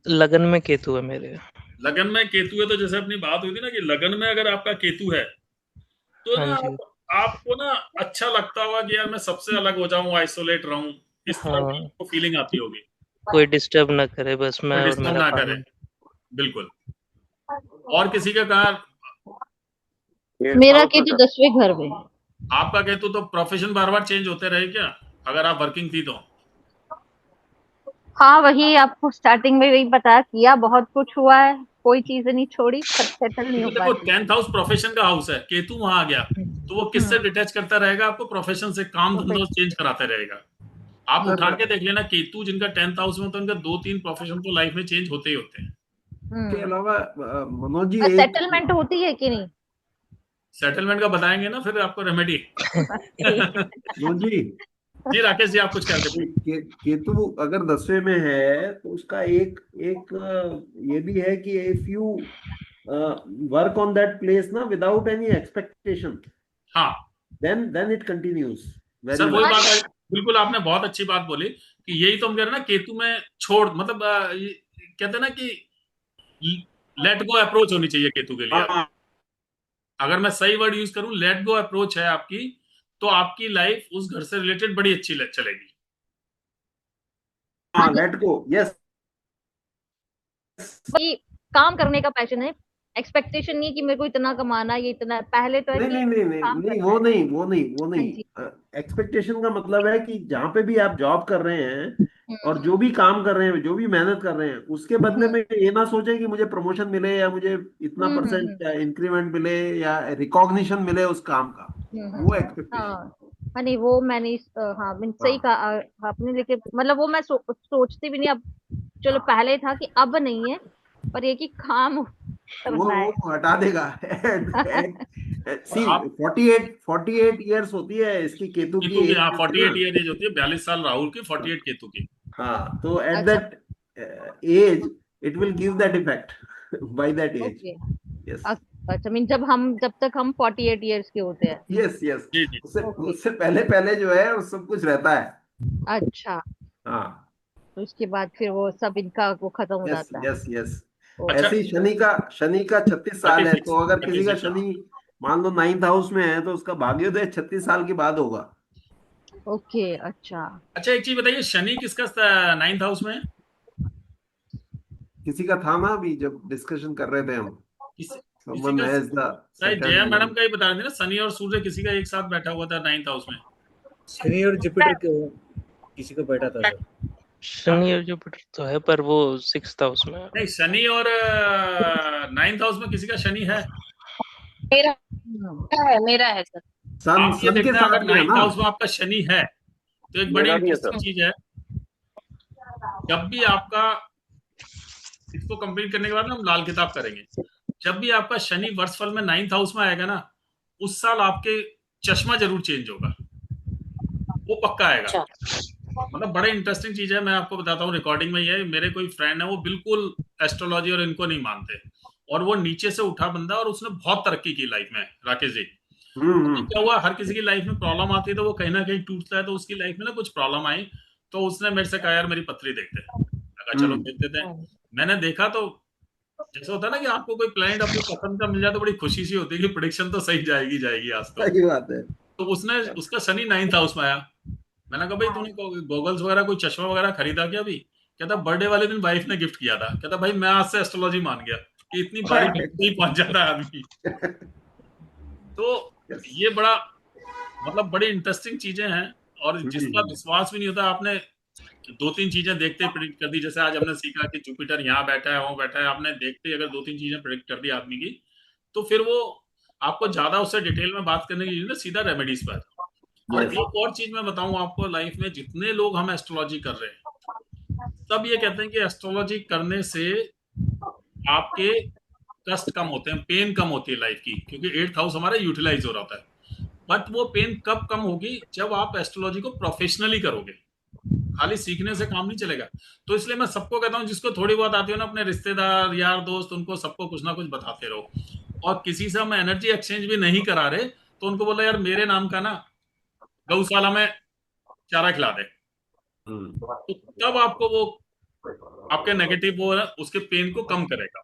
Speaker 3: लगन में केतु है मेरे।
Speaker 1: लगन में केतु है, तो जैसे अपनी बात हुई थी ना कि लगन में अगर आपका केतु है तो ना आपको ना अच्छा लगता होगा कि यार मैं सबसे अलग हो जाऊं, आइसोलेट रहूं, इस तरह की फीलिंग आती होगी।
Speaker 3: कोई डिस्टर्ब ना करे, बस मैं और
Speaker 1: डिस्टर्ब
Speaker 3: मेरा
Speaker 1: ना
Speaker 3: काम।
Speaker 1: करे, बिल्कुल। और किसी का कहा?
Speaker 8: मेरा केतु 10वें घर में।
Speaker 1: आपका केतु तो प्रोफेशन बार बार चेंज होते रहे क्या, अगर आप वर्किंग थी तो?
Speaker 8: हाँ, वही आपको स्टार्टिंग में वही बताया, किया बहुत कुछ हुआ है, कोई चीज नहीं छोड़ी, पर सेटल नहीं हो
Speaker 1: देखो
Speaker 8: पाती।
Speaker 1: 10th हाउस प्रोफेशन का हाउस है, केतु वहां आ गया तो वो किससे डिटैच करता रहेगा? आपको प्रोफेशन से, काम धंधा चेंज कराते रहेगा। आप उठा के देख लेना, केतु जिनका 10th हाउस में, तो उनका 2-3 प्रोफेशन तो लाइफ में चेंज होते ही होते हैं।
Speaker 7: के अलावा मनोज जी,
Speaker 8: सेटलमेंट होती है कि नहीं?
Speaker 1: सेटलमेंट का बताएंगे ना फिर आपको रेमेडी।
Speaker 7: मनोज
Speaker 1: जी राकेश जी, आप कुछ कहते थे।
Speaker 7: केतु अगर 10वें में है तो उसका एक ये भी है कि if you work on that place ना विदाउट एनी एक्सपेक्टेशन,
Speaker 1: हाँ,
Speaker 7: देन इट कंटिन्यूज।
Speaker 1: सर वही बात है, बिल्कुल आपने बहुत अच्छी बात बोली कि यही तो हम कह रहे हैं ना, केतु में छोड़, मतलब कहते हैं ना कि लेट गो अप्रोच होनी चाहिए केतु के लिए। अगर मैं सही वर्ड यूज करूं, लेट गो अप्रोच है आपकी, तो आपकी लाइफ उस घर से रिलेटेड बड़ी अच्छी चलेगी।
Speaker 7: हाँ, लेट गो, यस।
Speaker 8: काम करने का पैशन है, एक्सपेक्टेशन नहीं कि मेरे को इतना कमाना, ये इतना पहले तो है
Speaker 7: नहीं
Speaker 8: कि
Speaker 7: नहीं नहीं नहीं, वो नहीं। एक्सपेक्टेशन का मतलब है कि जहाँ पे भी आप जॉब कर रहे हैं और जो भी काम कर रहे हैं, जो भी मेहनत कर रहे हैं, उसके बदले में ये ना सोचें कि मुझे प्रमोशन मिले या मुझे इतना % इंक्रीमेंट मिले या रिकॉग्निशन मिले उस काम का, वो एक्सपेक्टेशन।
Speaker 8: हाँ नहीं, वो मैंने हाँ मैंने सही कहा आपने, लेकिन मतलब वो मैं सोचती भी नहीं अब। चलो पहले था कि अब नहीं है, पर ये कि काम
Speaker 7: वो हटा देगा। सी 48 इयर्स होती है इसकी केतु की।
Speaker 1: 48 ईयर एज होती है, 42 साल राहुल की, 48 केतु की।
Speaker 7: हाँ, तो at that age it will give that effect by that age. Yes,
Speaker 8: अच्छा, मीन जब तक हम 48 इयर्स के होते हैं।
Speaker 7: यस यस, उससे पहले जो है वो सब कुछ रहता है।
Speaker 8: अच्छा,
Speaker 7: हाँ,
Speaker 8: तो उसके बाद फिर वो सब इनका वो खत्म हो जाता है।
Speaker 7: Yes yes.
Speaker 1: अच्छा,
Speaker 7: ऐसे ही शनि का 36 साल है, तो अगर किसी का शनि मान लो 9th हाउस में है तो उसका भाग्योदय 36 साल के बाद होगा।
Speaker 8: ओके, अच्छा।
Speaker 1: अच्छा, एक चीज बताइए, शनि किसका 9th हाउस में है?
Speaker 7: किसी का था ना, अभी जब डिस्कशन कर रहे थे हम,
Speaker 1: जया मैडम का ही बता रहे थे ना, शनि और सूर्य किसी का एक साथ बैठा हुआ था 9th हाउस में।
Speaker 6: शनि और जुपिटर किसी को बैठा था सर।
Speaker 3: शनि और जुपिटर तो है, पर वो 6th हाउस में है।
Speaker 1: नहीं, शनि और 9th हाउस में किसी का शनि है?
Speaker 5: मेरा है सर।
Speaker 1: आप ये देखना, अगर 9th हाउस में आपका शनि है तो एक बड़ी इंटरेस्टिंग चीज है, जब भी आपका, इसको कंप्लीट करने के बाद हम लाल किताब करेंगे, जब भी आपका शनि वर्षफल में 9th हाउस में आएगा ना, उस साल आपके चश्मा जरूर चेंज होगा, वो पक्का आएगा। मतलब बड़े इंटरेस्टिंग चीज है, मैं आपको बताता हूँ, रिकॉर्डिंग में ये मेरे कोई फ्रेंड है, वो बिल्कुल एस्ट्रोलॉजी और इनको नहीं मानते, और वो नीचे से उठा बंदा, और उसने बहुत तरक्की की लाइफ में, राकेश जी। तो क्या हुआ, हर किसी की लाइफ में प्रॉब्लम आती है तो वो कहीं ना कहीं टूटता है, तो उसकी लाइफ में ना कुछ प्रॉब्लम आई, तो उसने मेरे से कहा यार मेरी पत्री देखते हैं। लगा चलो देख देते हैं। मैंने देखा तो जैसे होता है ना कि आपको कोई प्लैनेट अपनी पसंद का मिल जाए तो बड़ी खुशी सी होती है कि प्रेडिक्शन तो सही जाएगी आज तो।
Speaker 7: सही बात है।
Speaker 1: तो उसने, उसका शनि 9th हाउस में आया। मैंने कहा भाई तूने गॉगल्स वगैरह, कोई चश्मा वगैरह खरीदा क्या अभी? कहता बर्थडे वाले दिन वाइफ ने गिफ्ट किया था। कहता भाई मैं आज से एस्ट्रोलॉजी मान गया कि इतनी बारी नहीं पहुंच जाता है आदमी। तो ये बड़ा, मतलब बड़ी इंटरेस्टिंग चीजें हैं, और जिसका विश्वास भी नहीं होता, आपने 2-3 चीजें देखते ही प्रेडिक्ट कर दी। जैसे आज हमने सीखा कि जुपिटर यहाँ बैठा है, वहां बैठा है, आपने देखते ही अगर 2-3 चीजें प्रेडिक्ट कर दी आदमी की, तो फिर वो आपको ज्यादा उससे डिटेल में बात करने की, सीधा रेमेडीज पर। और एक और चीज मैं बताऊं आपको, लाइफ में जितने लोग हम एस्ट्रोलॉजी कर रहे हैं, सब ये कहते हैं कि एस्ट्रोलॉजी करने से आपके कष्ट कम होते हैं, पेन कम होती है लाइफ की, क्योंकि 8th हाउस हमारा यूटिलाइज हो रहा होता है। बट वो पेन कब कम होगी? जब आप एस्ट्रोलॉजी को प्रोफेशनली करोगे, खाली सीखने से काम नहीं चलेगा। तो इसलिए मैं सबको कहता हूँ, जिसको थोड़ी बहुत आती हो ना, अपने रिश्तेदार यार दोस्त, उनको सबको कुछ ना कुछ बताते रहो। और किसी से हम एनर्जी एक्सचेंज भी नहीं करा रहे तो उनको बोला यार मेरे नाम का ना गौशाला में चारा खिला दे, तब आपको वो आपके नेगेटिव वो है उसके पेन को कम करेगा।